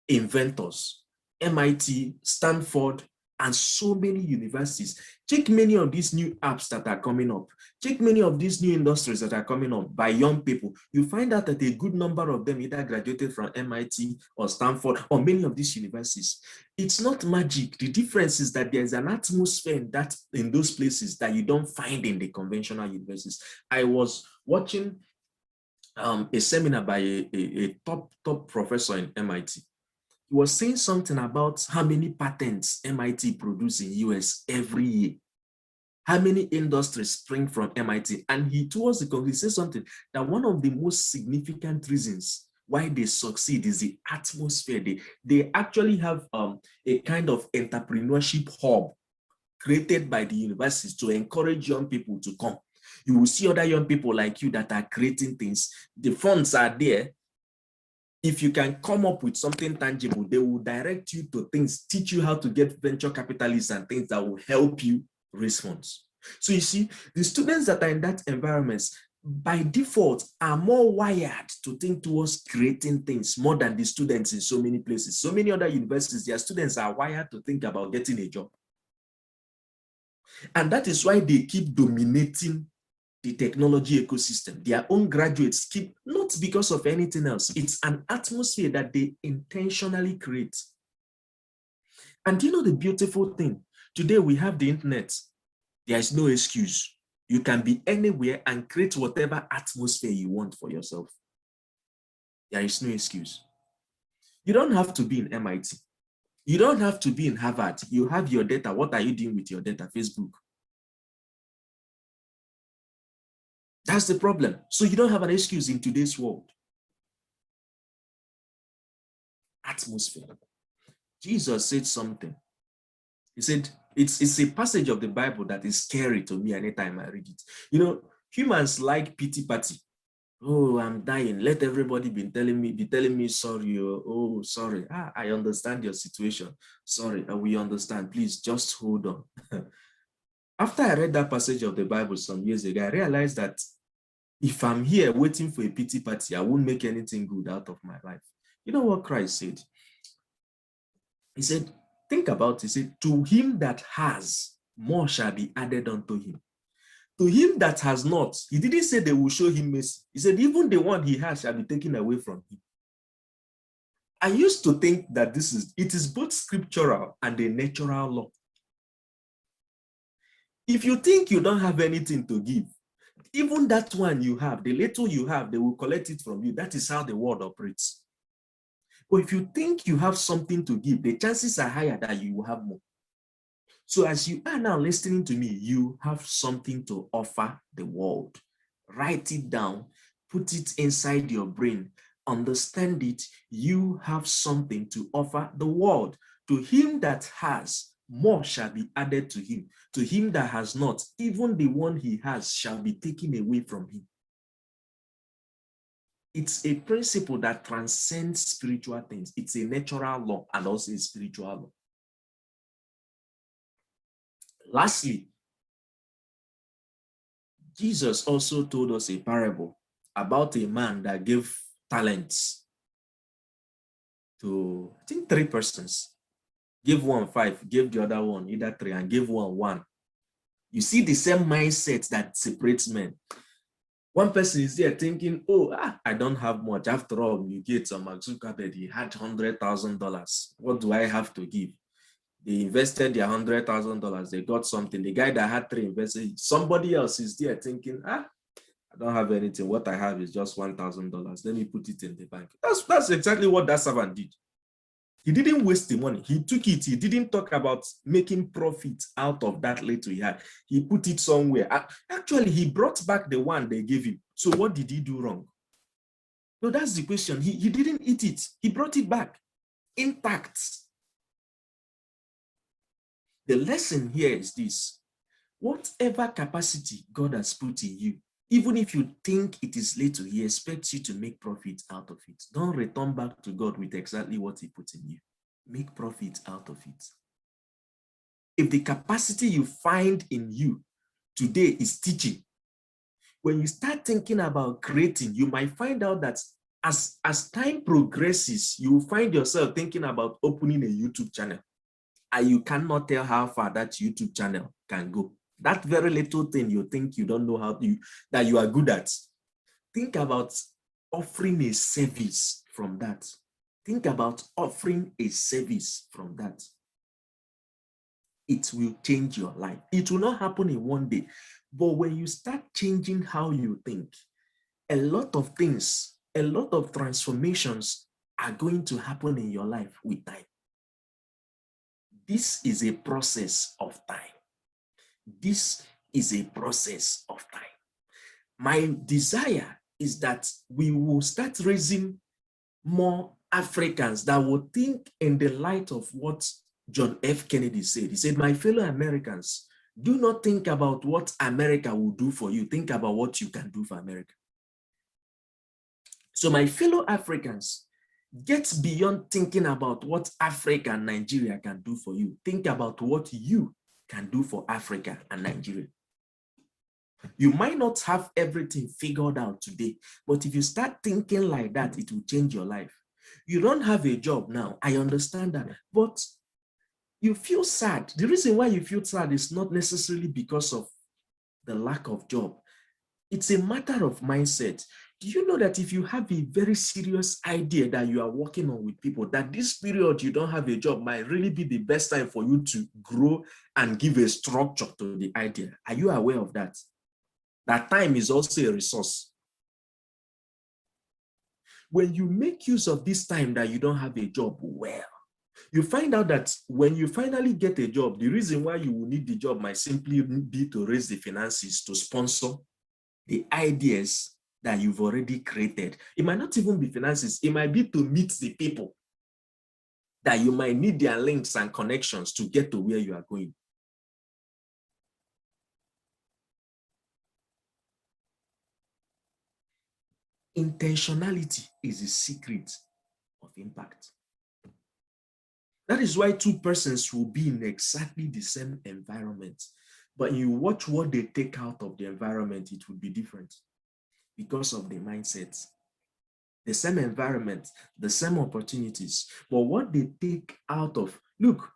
Speaker 2: inventors. MIT, Stanford, and so many universities. Check many of these new apps that are coming up. Check many of these new industries that are coming up by young people. You find out that a good number of them either graduated from MIT or Stanford or many of these universities. It's not magic. The difference is that there's an atmosphere in those places that you don't find in the conventional universities. I was watching a seminar by a top professor in MIT. He was saying something about how many patents MIT produce in US every year, how many industries spring from MIT. And he towards the conclusion said something that one of the most significant reasons why they succeed is the atmosphere. They actually have a kind of entrepreneurship hub created by the universities to encourage young people to come. You will see other young people like you that are creating things. The funds are there. If you can come up with something tangible, they will direct you to things, teach you how to get venture capitalists and things that will help you raise funds. So you see, the students that are in that environment, by default, are more wired to think towards creating things more than the students in so many places. So many other universities, their students are wired to think about getting a job. And that is why they keep dominating the technology ecosystem. Their own graduates keep, not because of anything else, it's an atmosphere that they intentionally create. And you know the beautiful thing? Today we have the internet. There is no excuse. You can be anywhere and create whatever atmosphere you want for yourself. There is no excuse. You don't have to be in MIT. You don't have to be in Harvard. You have your data. What are you doing with your data? Facebook. That's the problem. So you don't have an excuse in today's world. Atmosphere. Jesus said something. He said, it's a passage of the Bible that is scary to me anytime I read it. You know, humans like pity party. Oh, I'm dying. Let everybody be telling me sorry. Oh, sorry. I understand your situation. Sorry, we understand. Please just hold on. After I read that passage of the Bible some years ago, I realized that if I'm here waiting for a pity party, I won't make anything good out of my life. You know what Christ said? He said, think about it. He said, to him that has, more shall be added unto him. To him that has not, he didn't say they will show him mercy. He said, even the one he has shall be taken away from him. I used to think that it is both scriptural and a natural law. If you think you don't have anything to give, even that one you have, the little you have, they will collect it from you. That is how the world operates. But if you think you have something to give, the chances are higher that you will have more. So as you are now listening to me, you have something to offer the world. Write it down, put it inside your brain, understand it. You have something to offer the world. To him that has, more shall be added to him. To him that has not, even the one he has shall be taken away from him. It's a principle that transcends spiritual things. It's a natural law and also a spiritual law. Lastly, Jesus also told us a parable about a man that gave talents to, I think, 3 persons. Give one 5, gave the other one either 3, and gave one 1. You see the same mindset that separates men. One person is there thinking, oh, I don't have much. After all, Bill Gates or Mark Zuckerberg, he had $100,000. What do I have to give? They invested their $100,000. They got something. The guy that had 3 invested, somebody else is there thinking, I don't have anything. What I have is just $1,000. Let me put it in the bank. That's exactly what that servant did. He didn't waste the money. He took it. He didn't talk about making profit out of that little he had. He put it somewhere. Actually, he brought back the one they gave him. So what did he do wrong? No, that's the question. He didn't eat it. He brought it back intact. The lesson here is this. Whatever capacity God has put in you, even if you think it is little, he expects you to make profit out of it. Don't return back to God with exactly what he put in you. Make profit out of it. If the capacity you find in you today is teaching, when you start thinking about creating, you might find out that as time progresses, you will find yourself thinking about opening a YouTube channel. And you cannot tell how far that YouTube channel can go. That very little thing you think you don't know how to, that you are good at. Think about offering a service from that. Think about offering a service from that. It will change your life. It will not happen in one day. But when you start changing how you think, a lot of things, a lot of transformations are going to happen in your life with time. This is a process of time. This is a process of time. My desire is that we will start raising more Africans that will think in the light of what John F. Kennedy said. He said, my fellow Americans, do not think about what America will do for you. Think about what you can do for America. So my fellow Africans, get beyond thinking about what Africa and Nigeria can do for you. Think about what you can do for Africa and Nigeria. You might not have everything figured out today, but if you start thinking like that, it will change your life. You don't have a job now. I understand that, but you feel sad. The reason why you feel sad is not necessarily because of the lack of job. It's a matter of mindset. Do you know that if you have a very serious idea that you are working on with people, that this period you don't have a job might really be the best time for you to grow and give a structure to the idea? Are you aware of that? That time is also a resource. When you make use of this time that you don't have a job, well, you find out that when you finally get a job, the reason why you will need the job might simply be to raise the finances to sponsor the ideas that you've already created. It might not even be finances. It might be to meet the people that you might need their links and connections to get to where you are going. Intentionality is the secret of impact. That is why two persons will be in exactly the same environment, but you watch what they take out of the environment, it will be different because of the mindset. The same environment, the same opportunities, but what they take out of, look,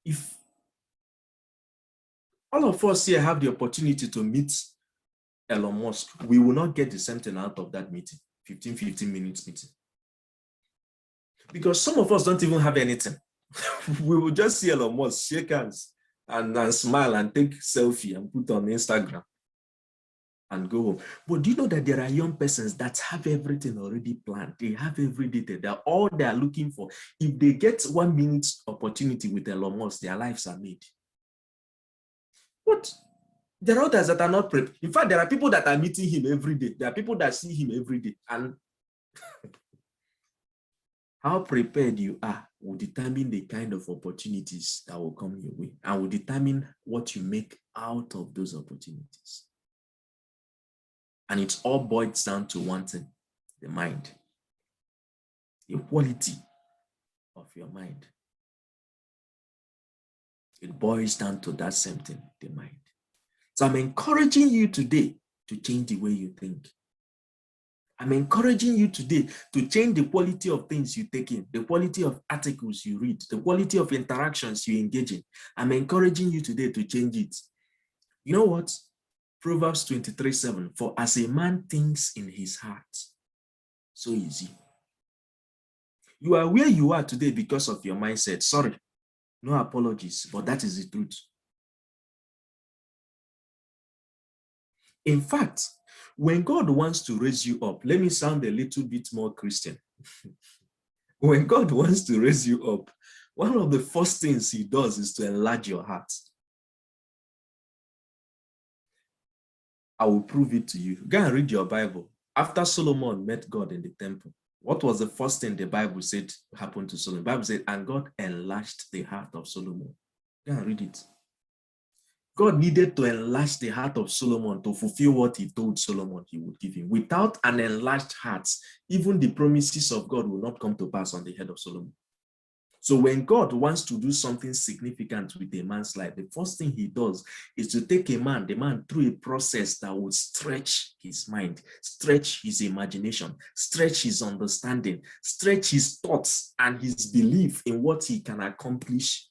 Speaker 2: if all of us here have the opportunity to meet Elon Musk, we will not get the same thing out of that meeting, 15 minutes meeting. Because some of us don't even have anything. We will just see Elon Musk, shake hands, and smile and take selfie and put on Instagram and go home. But do you know that there are young persons that have everything already planned? They have every detail. They're all they are looking for. If they get 1 minute opportunity with Elon Musk, their lives are made. But there are others that are not prepared. In fact, there are people that are meeting him every day. There are people that see him every day. And how prepared you are will determine the kind of opportunities that will come your way and will determine what you make out of those opportunities. And it all boils down to one thing, the mind, the quality of your mind. It boils down to that same thing, the mind. So I'm encouraging you today to change the way you think. I'm encouraging you today to change the quality of things you take in, the quality of articles you read, the quality of interactions you engage in. I'm encouraging you today to change it. You know what? Proverbs 23:7, for as a man thinks in his heart, so easy. You are where you are today because of your mindset. Sorry, no apologies, but that is the truth. In fact, when God wants to raise you up, let me sound a little bit more Christian. When God wants to raise you up, one of the first things he does is to enlarge your heart. I will prove it to you. Go and read your Bible. After Solomon met God in the temple, what was the first thing the Bible said happened to Solomon? The Bible said, and God enlarged the heart of Solomon. Go and read it. God needed to enlarge the heart of Solomon to fulfill what he told Solomon he would give him. Without an enlarged heart, even the promises of God will not come to pass on the head of Solomon. So when God wants to do something significant with a man's life, the first thing he does is to take the man through a process that would stretch his mind, stretch his imagination, stretch his understanding, stretch his thoughts and his belief in what he can accomplish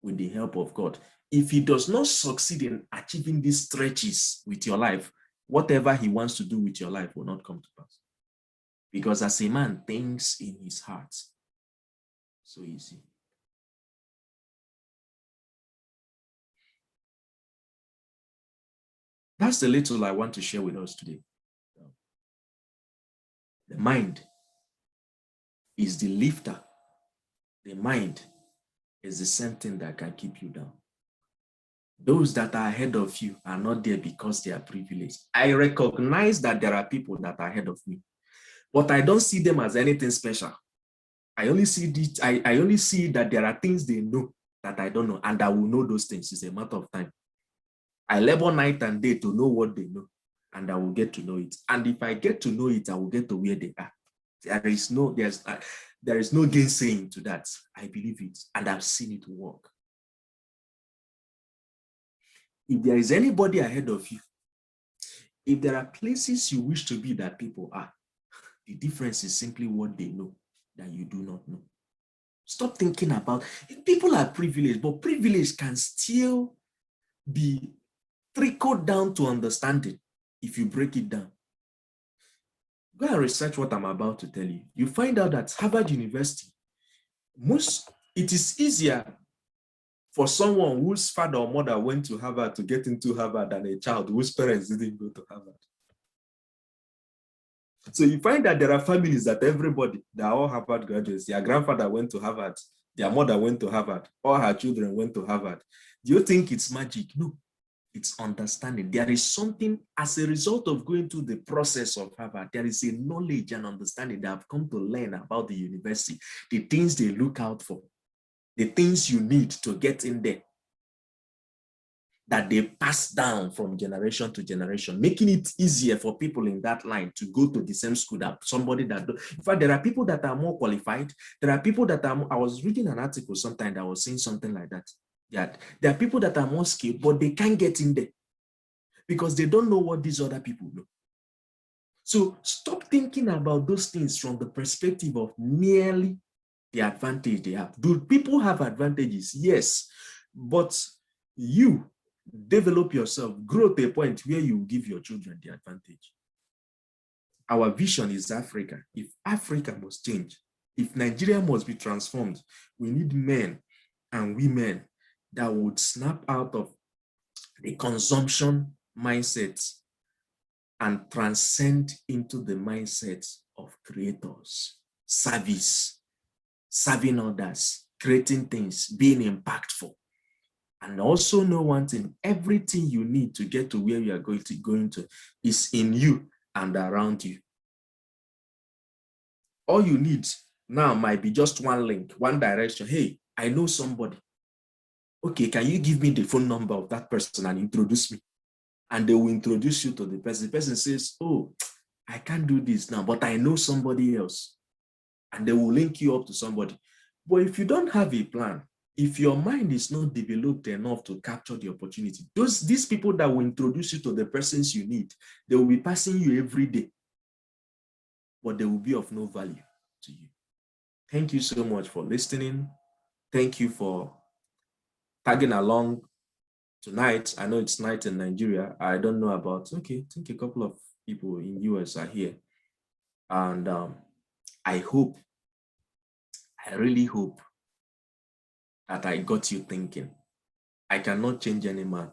Speaker 2: with the help of God. If he does not succeed in achieving these stretches with your life, whatever he wants to do with your life will not come to pass. Because as a man thinks in his heart, so easy. That's the little I want to share with us today. The mind is the lifter. The mind is the same thing that can keep you down. Those that are ahead of you are not there because they are privileged. I recognize that there are people that are ahead of me, but I don't see them as anything special. I only see that there are things they know that I don't know, and I will know those things. It's a matter of time. I labor night and day to know what they know, and I will get to know it. And if I get to know it, I will get to where they are. There is no gainsaying to that. I believe it, and I've seen it work. If there is anybody ahead of you, if there are places you wish to be that people are, the difference is simply what they know that you do not know. Stop thinking about it. People are privileged, but privilege can still be trickled down to understanding if you break it down. Go and research what I'm about to tell you. You find out that Harvard University, it is easier for someone whose father or mother went to Harvard to get into Harvard than a child whose parents didn't go to Harvard. So you find that there are families that everybody, they are all Harvard graduates. Their grandfather went to Harvard. Their mother went to Harvard. All her children went to Harvard. Do you think it's magic? No, it's understanding. There is something as a result of going through the process of Harvard. There is a knowledge and understanding that I've come to learn about the university, the things they look out for, the things you need to get in there, that they pass down from generation to generation, making it easier for people in that line to go to the same school that somebody that, in fact, there are people that are more qualified. There are people that are, I was reading an article sometime that was saying something like that. Yeah, there are people that are more skilled, but they can't get in there because they don't know what these other people know. So stop thinking about those things from the perspective of merely the advantage they have. Do people have advantages? Yes, but you develop yourself, grow to a point where you give your children the advantage. Our vision is Africa. If Africa must change, if Nigeria must be transformed, we need men and women that would snap out of the consumption mindset and transcend into the mindset of creators, service, serving others, creating things, being impactful. And also know one thing, everything you need to get to where you are going to is in you and around you. All you need now might be just one link, one direction. Hey, I know somebody. Okay, can you give me the phone number of that person and introduce me? And they will introduce you to the person. The person says, oh, I can't do this now, but I know somebody else. And they will link you up to somebody. But if you don't have a plan, if your mind is not developed enough to capture the opportunity, these people that will introduce you to the persons you need, they will be passing you every day, but they will be of no value to you. Thank you so much for listening. Thank you for tagging along tonight, I know it's night in Nigeria. I don't know about, okay, I think a couple of people in US are here. And I hope, I really hope that I got you thinking. I cannot change any man.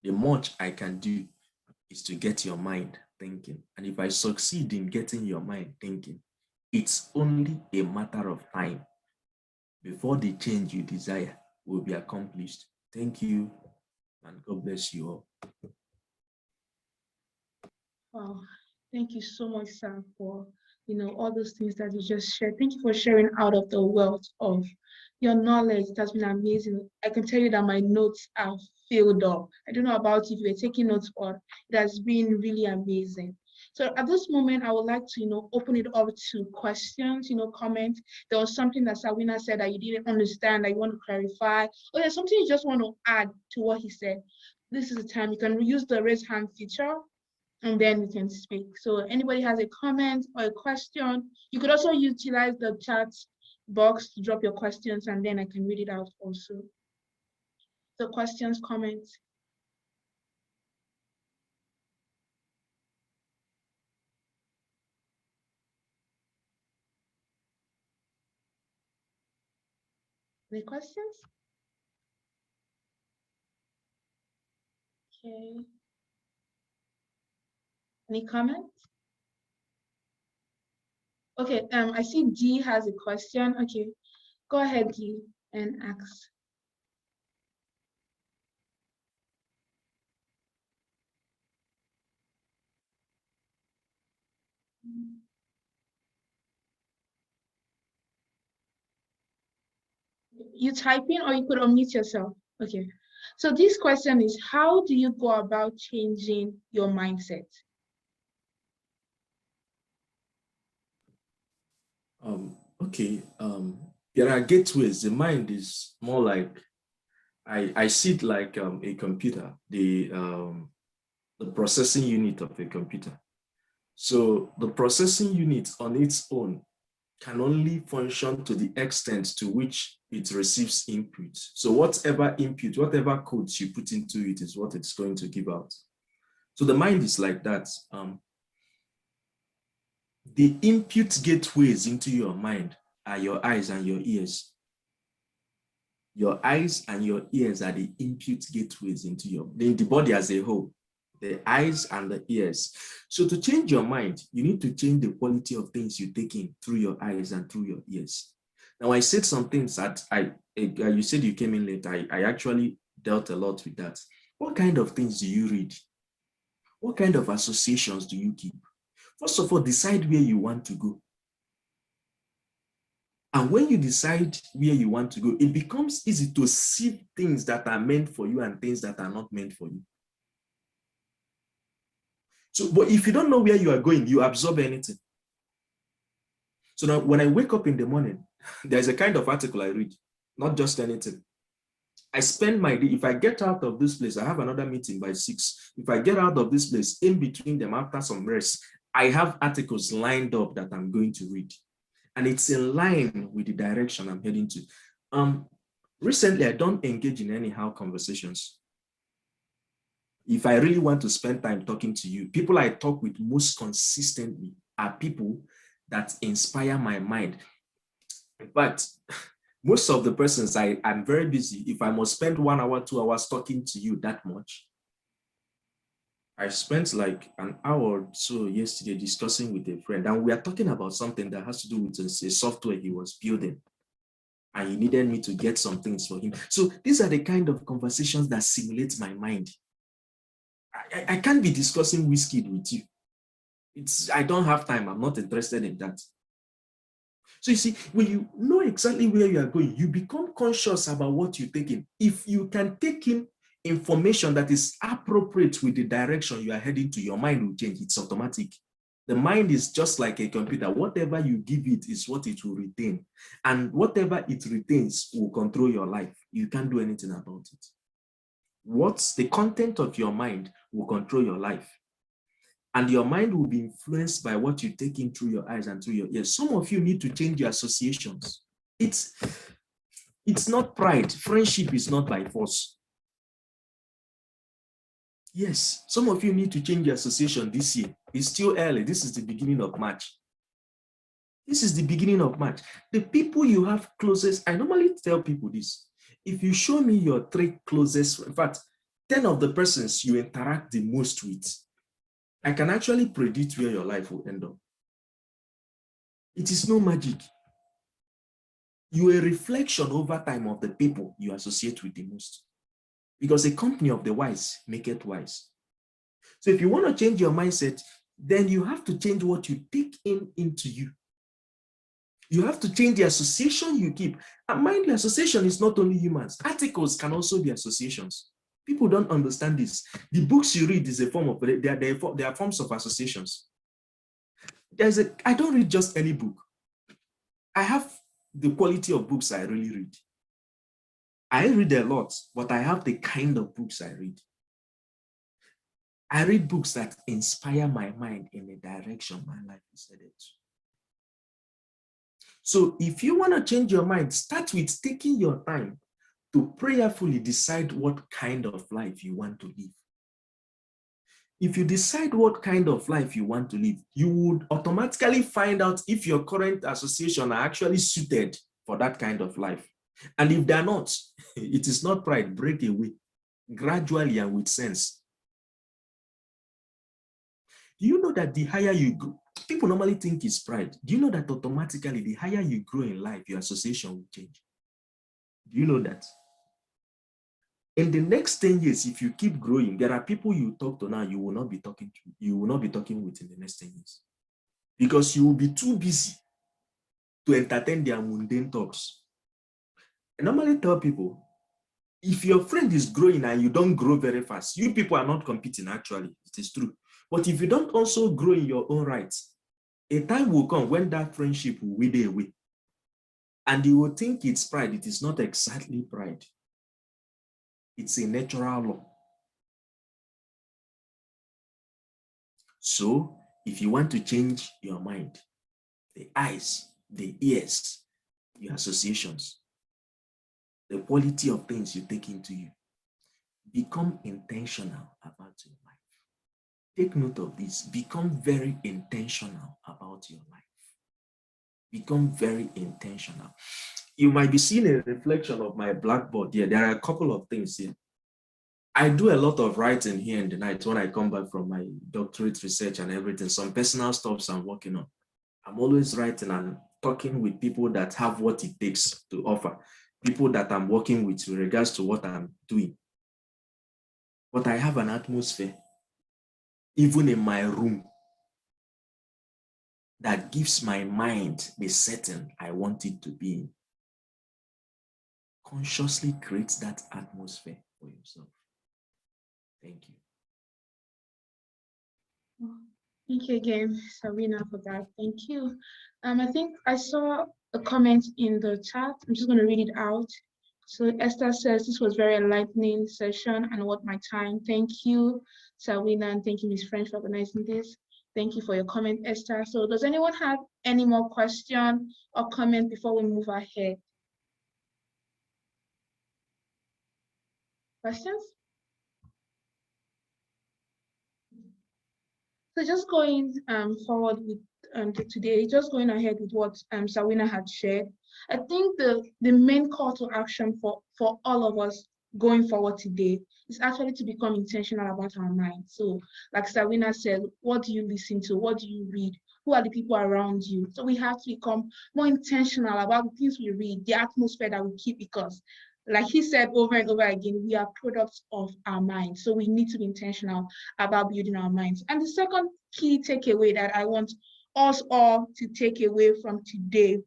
Speaker 2: The much I can do is to get your mind thinking. And if I succeed in getting your mind thinking, it's only a matter of time before the change you desire will be accomplished. Thank you, and God bless you all.
Speaker 1: Wow, thank you so much, Sam, for all those things that you just shared. Thank you for sharing out of the wealth of your knowledge. It has been amazing. I can tell you that my notes are filled up. I don't know about if you were taking notes, or it has been really amazing. So at this moment, I would like to open it up to questions, comments. There was something that Sawina said that you didn't understand, that you want to clarify, or there's something you just want to add to what he said. This is the time you can use the raise hand feature, and then we can speak. So anybody has a comment or a question, you could also utilize the chat box to drop your questions, and then I can read it out also. So questions, comments. Any questions? Okay. Any comments? Okay, I see G has a question. Okay, go ahead, G, and ask. You type in, or you could unmute yourself. Okay. So this question is, how do you go about changing your mindset?
Speaker 2: Okay, there are gateways. The mind is more like, I see it like a computer, the processing unit of a computer. So the processing unit on its own can only function to the extent to which it receives input. So whatever input, whatever codes you put into it is what it's going to give out. So the mind is like that. The input gateways into your mind are your eyes and your ears. Your eyes and your ears are the input gateways into the body as a whole, the eyes and the ears. So to change your mind, you need to change the quality of things you take in through your eyes and through your ears. Now, I said some things that you said you came in late. I actually dealt a lot with that. What kind of things do you read? What kind of associations do you keep? First of all, decide where you want to go. And when you decide where you want to go, it becomes easy to see things that are meant for you and things that are not meant for you. So, but if you don't know where you are going, you absorb anything. So now when I wake up in the morning, there's a kind of article I read, not just anything. I spend my day, if I get out of this place, I have another meeting by 6. If I get out of this place, in between them, after some rest, I have articles lined up that I'm going to read. And it's in line with the direction I'm heading to. Recently, I don't engage in anyhow conversations. If I really want to spend time talking to you, people I talk with most consistently are people that inspire my mind. In fact, most of the persons, I'm very busy. If I must spend 1 hour, 2 hours talking to you that much, I spent like an hour or so yesterday discussing with a friend, and we are talking about something that has to do with a software he was building, and he needed me to get some things for him. So these are the kind of conversations that simulate my mind. I can't be discussing whiskey with you. I don't have time. I'm not interested in that. So you see, when you know exactly where you are going, you become conscious about what you're taking. If you can take in information that is appropriate with the direction you are heading to, your mind will change. It's automatic. The mind is just like a computer. Whatever you give it is what it will retain. And whatever it retains will control your life. You can't do anything about it. What's the content of your mind will control your life. And your mind will be influenced by what you take in through your eyes and through your ears. Some of you need to change your associations. It's not pride. Friendship is not by force. Yes, some of you need to change your association this year. It's still early. This is the beginning of March. This is the beginning of March. The people you have closest, I normally tell people this. If you show me your 3 closest, in fact, 10 of the persons you interact the most with, I can actually predict where your life will end up. It is no magic. You are a reflection over time of the people you associate with the most. Because a company of the wise make it wise. So if you want to change your mindset, then you have to change what you take into you. You have to change the association you keep. And mind you, association is not only humans. Articles can also be associations. People don't understand this. The books you read is a form of, they are forms of associations. I don't read just any book. I have the quality of books I really read. I read a lot, but I have the kind of books I read. I read books that inspire my mind in the direction my life is headed to. So if you want to change your mind, start with taking your time to prayerfully decide what kind of life you want to live. If you decide what kind of life you want to live, you would automatically find out if your current association are actually suited for that kind of life. And if they're not, it is not pride, break away gradually and with sense. Do you know that the higher you go, people normally think it's pride. Do you know that automatically the higher you grow in life, your association will change? Do you know that? In the next 10 years, if you keep growing, there are people you talk to now you will not be talking with in the next 10 years. Because you will be too busy to entertain their mundane talks. I normally tell people, if your friend is growing and you don't grow very fast, you people are not competing actually, it is true. But if you don't also grow in your own rights, a time will come when that friendship will wither away. And you will think it's pride. It is not exactly pride. It's a natural law. So if you want to change your mind, the eyes, the ears, your associations, the quality of things you take into you, become intentional about your life. Take note of this. Become very intentional about your life. Become very intentional. You might be seeing a reflection of my blackboard here. There are a couple of things here. I do a lot of writing here in the night when I come back from my doctorate research and everything, some personal stuff I'm working on. I'm always writing and talking with people that have what it takes to offer, people that I'm working with regards to what I'm doing. But I have an atmosphere, even in my room, that gives my mind the setting I want it to be in. Consciously create that atmosphere for yourself. Thank you.
Speaker 1: Thank you again, Sabrina, for that. Thank you. I think I saw a comment in the chat. I'm just going to read it out. So Esther says, this was very enlightening session and what my time. Thank you, Sabrina, and thank you, Ms. French, for organizing this. Thank you for your comment, Esther. So does anyone have any more question or comment before we move ahead? Questions? So just going forward with today, just going ahead with what Sawina had shared, I think the main call to action for all of us going forward today is actually to become intentional about our mind. So like Sawina said, what do you listen to? What do you read? Who are the people around you? So we have to become more intentional about the things we read, the atmosphere that we keep, because like he said over and over again, we are products of our mind. So we need to be intentional about building our minds. And the second key takeaway that I want us all to take away from today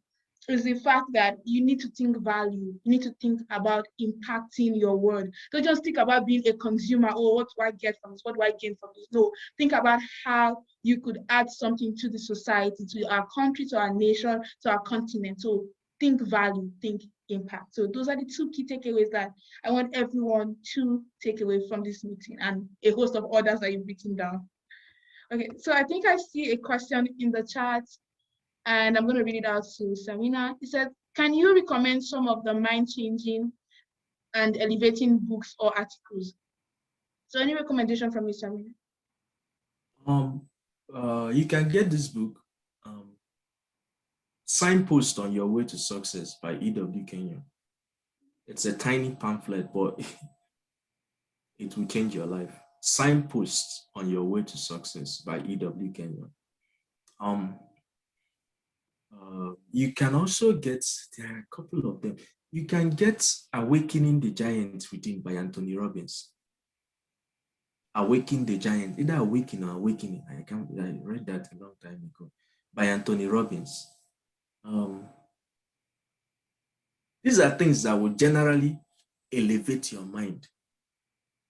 Speaker 1: is the fact that you need to think value. You need to think about impacting your world. Don't just think about being a consumer. Oh, what do I get from this? What do I gain from this? No, think about how you could add something to the society, to our country, to our nation, to our continent. So think value, think impact. So those are the two key takeaways that I want everyone to take away from this meeting, and a host of others that you've written down. Okay, so I think I see a question in the chat, and I'm going to read it out to Samina. It said, can you recommend some of the mind-changing and elevating books or articles? So any recommendation from you, Samina?
Speaker 2: You can get this book, Signpost on Your Way to Success by E.W. Kenyon. It's a tiny pamphlet, but it will change your life. Signpost on Your Way to Success by E.W. Kenyon. You can also get, there are a couple of them. You can get Awakening the Giant Within by Anthony Robbins. Awaken the Giant, either Awaken or Awakening. I read that a long time ago by Anthony Robbins. These are things that will generally elevate your mind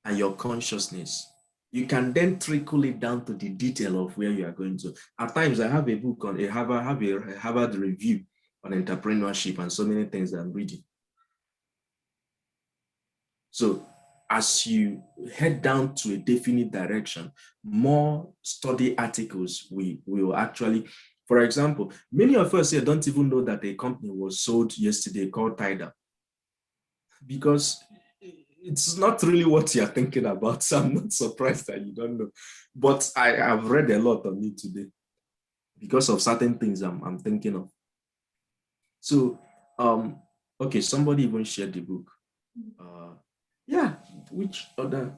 Speaker 2: and your consciousness. You can then trickle it down to the detail of where you are going to. At times, I have a book on a Harvard review on entrepreneurship and so many things that I'm reading. So as you head down to a definite direction, more study articles will actually, for example, many of us here don't even know that a company was sold yesterday called Tidal, because it's not really what you're thinking about. So I'm not surprised that you don't know. But I have read a lot on it today because of certain things I'm thinking of. So, okay, somebody even shared the book. Yeah, which other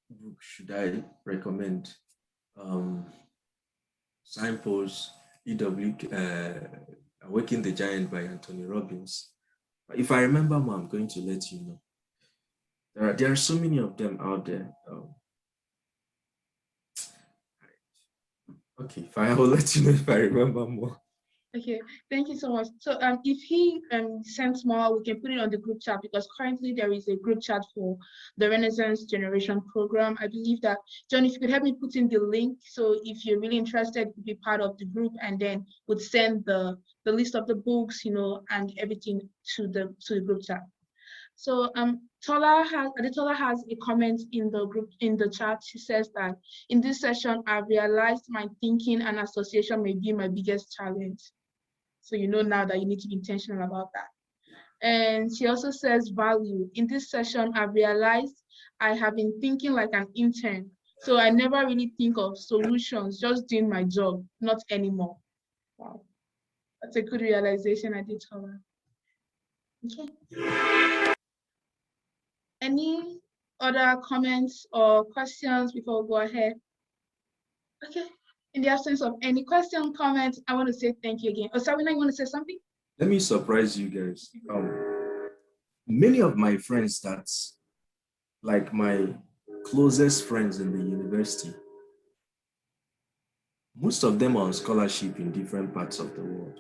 Speaker 2: book should I recommend? Signpost, Awaken the Giant by Anthony Robbins. If I remember more, I'm going to let you know. There are so many of them out there. Okay, fine. I will let you know if I remember more.
Speaker 1: Okay, thank you so much. So if he sends more, we can put it on the group chat, because currently there is a group chat for the Renaissance Generation program. I believe that, John, if you could help me put in the link, so if you're really interested, be part of the group, and then would send the list of the books, and everything to the group chat. So Tola has a comment in the group, in the chat. She says that in this session, I realized my thinking and association may be my biggest challenge. So now that you need to be intentional about that. And she also says value. In this session, I realized I have been thinking like an intern. So I never really think of solutions, just doing my job, not anymore. Wow. That's a good realization, I did tell her. Okay. Any other comments or questions before we go ahead? Okay. In the absence of any question, comment, I want to say thank you again. Oh, Sabina, you want to say something?
Speaker 2: Let me surprise you guys. Many of my friends, that's like my closest friends in the university, most of them are on scholarship in different parts of the world.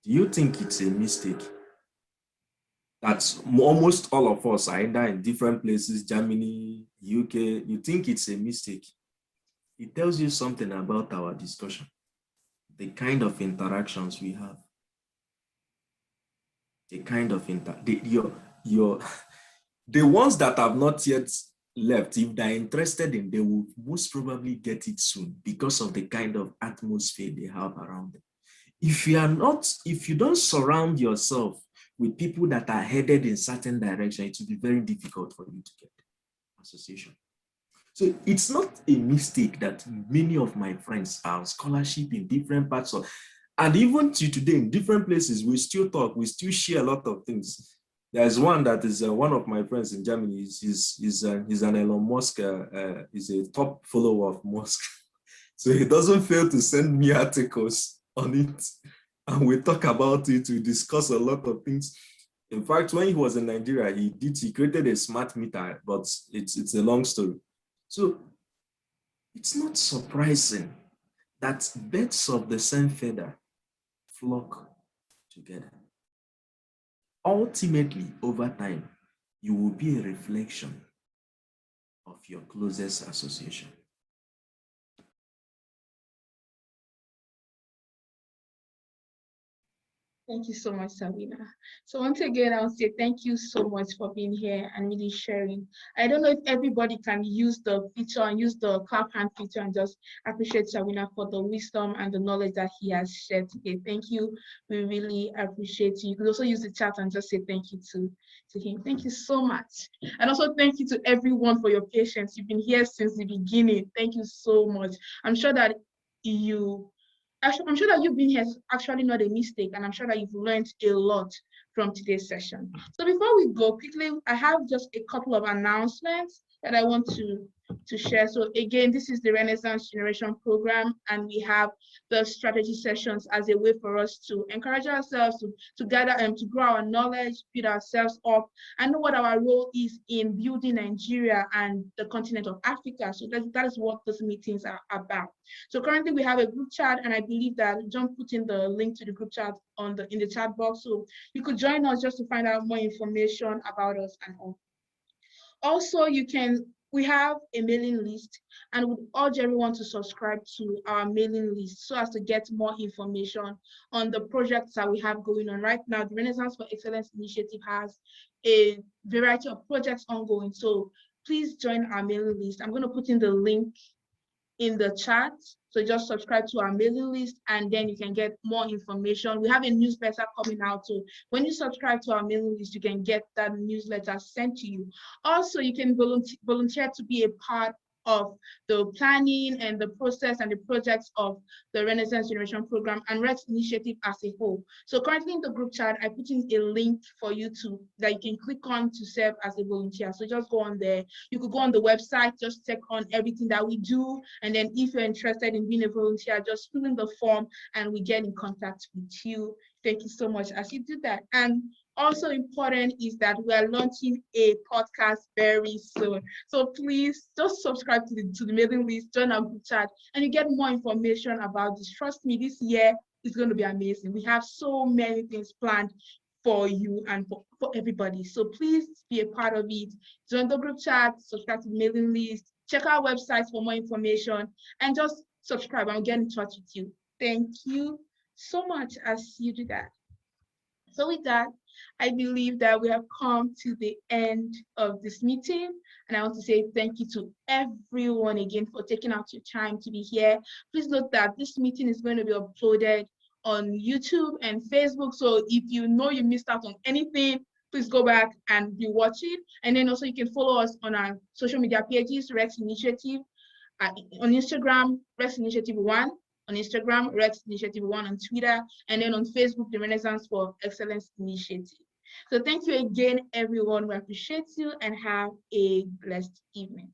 Speaker 2: Do you think it's a mistake that almost all of us are either in different places, Germany, UK? You think it's a mistake? It tells you something about our discussion, the kind of interactions we have, the kind of the ones that have not yet left, if they're interested in, they will most probably get it soon because of the kind of atmosphere they have around them. If you don't surround yourself with people that are headed in certain direction, it will be very difficult for you to get association. So it's not a mistake that many of my friends are on scholarship in different parts of, and even to today in different places, we still talk, we still share a lot of things. There's one that is one of my friends in Germany. He's an Elon Musk, is a top follower of Musk. So he doesn't fail to send me articles on it. And we talk about it, we discuss a lot of things. In fact, when he was in Nigeria, he created a smart meter, but it's a long story. So it's not surprising that birds of the same feather flock together. Ultimately, over time, you will be a reflection of your closest association.
Speaker 1: Thank you so much, Sabina. So once again, I'll say thank you so much for being here and really sharing. I don't know if everybody can use the feature and use the clap hand feature and just appreciate Sabina for the wisdom and the knowledge that he has shared today. Thank you. We really appreciate you. You could also use the chat and just say thank you to him. Thank you so much. And also thank you to everyone for your patience. You've been here since the beginning. Thank you so much. I'm sure that I'm sure that you've been here is actually not a mistake, and I'm sure that you've learned a lot from today's session. So before we go quickly, I have just a couple of announcements that I want to share. So again, this is the Renaissance Generation Program, and we have the strategy sessions as a way for us to encourage ourselves to gather and to grow our knowledge, build ourselves up, and know what our role is in building Nigeria and the continent of Africa. So that is what those meetings are about. So currently we have a group chat, and I believe that John put in the link to the group chat in the chat box. So you could join us just to find out more information about us and all. Also, we have a mailing list, and would urge everyone to subscribe to our mailing list so as to get more information on the projects that we have going on right now. The Renaissance for Excellence Initiative has a variety of projects ongoing. So please join our mailing list. I'm going to put in the link in the chat. So just subscribe to our mailing list, and then you can get more information. We have a newsletter coming out. So when you subscribe to our mailing list, you can get that newsletter sent to you. Also, you can volunteer to be a part of the planning and the process and the projects of the Renaissance Generation Program and REX initiative as a whole. So currently in the group chat, I put in a link for you that you can click on to serve as a volunteer. So just go on there. You could go on the website, just check on everything that we do. And then if you're interested in being a volunteer, just fill in the form and we get in contact with you. Thank you so much as you do that. And also important is that we are launching a podcast very soon. So please just subscribe to the mailing list, join our group chat, and you get more information about this. Trust me, this year is going to be amazing. We have so many things planned for you and for everybody. So please be a part of it. Join the group chat, subscribe to the mailing list, check our website for more information, and just subscribe and get in touch with you. Thank you so much as you do that. So with that, I believe that we have come to the end of this meeting, and I want to say thank you to everyone again for taking out your time to be here. Please note that this meeting is going to be uploaded on YouTube and Facebook, so if you know you missed out on anything, please go back and rewatch it. And then also you can follow us on our social media pages, Rex Initiative, on Instagram, Rex Initiative 1, on Instagram, Rex Initiative 1 on Twitter, and then on Facebook, the Renaissance for Excellence Initiative. So thank you again, everyone. We appreciate you and have a blessed evening.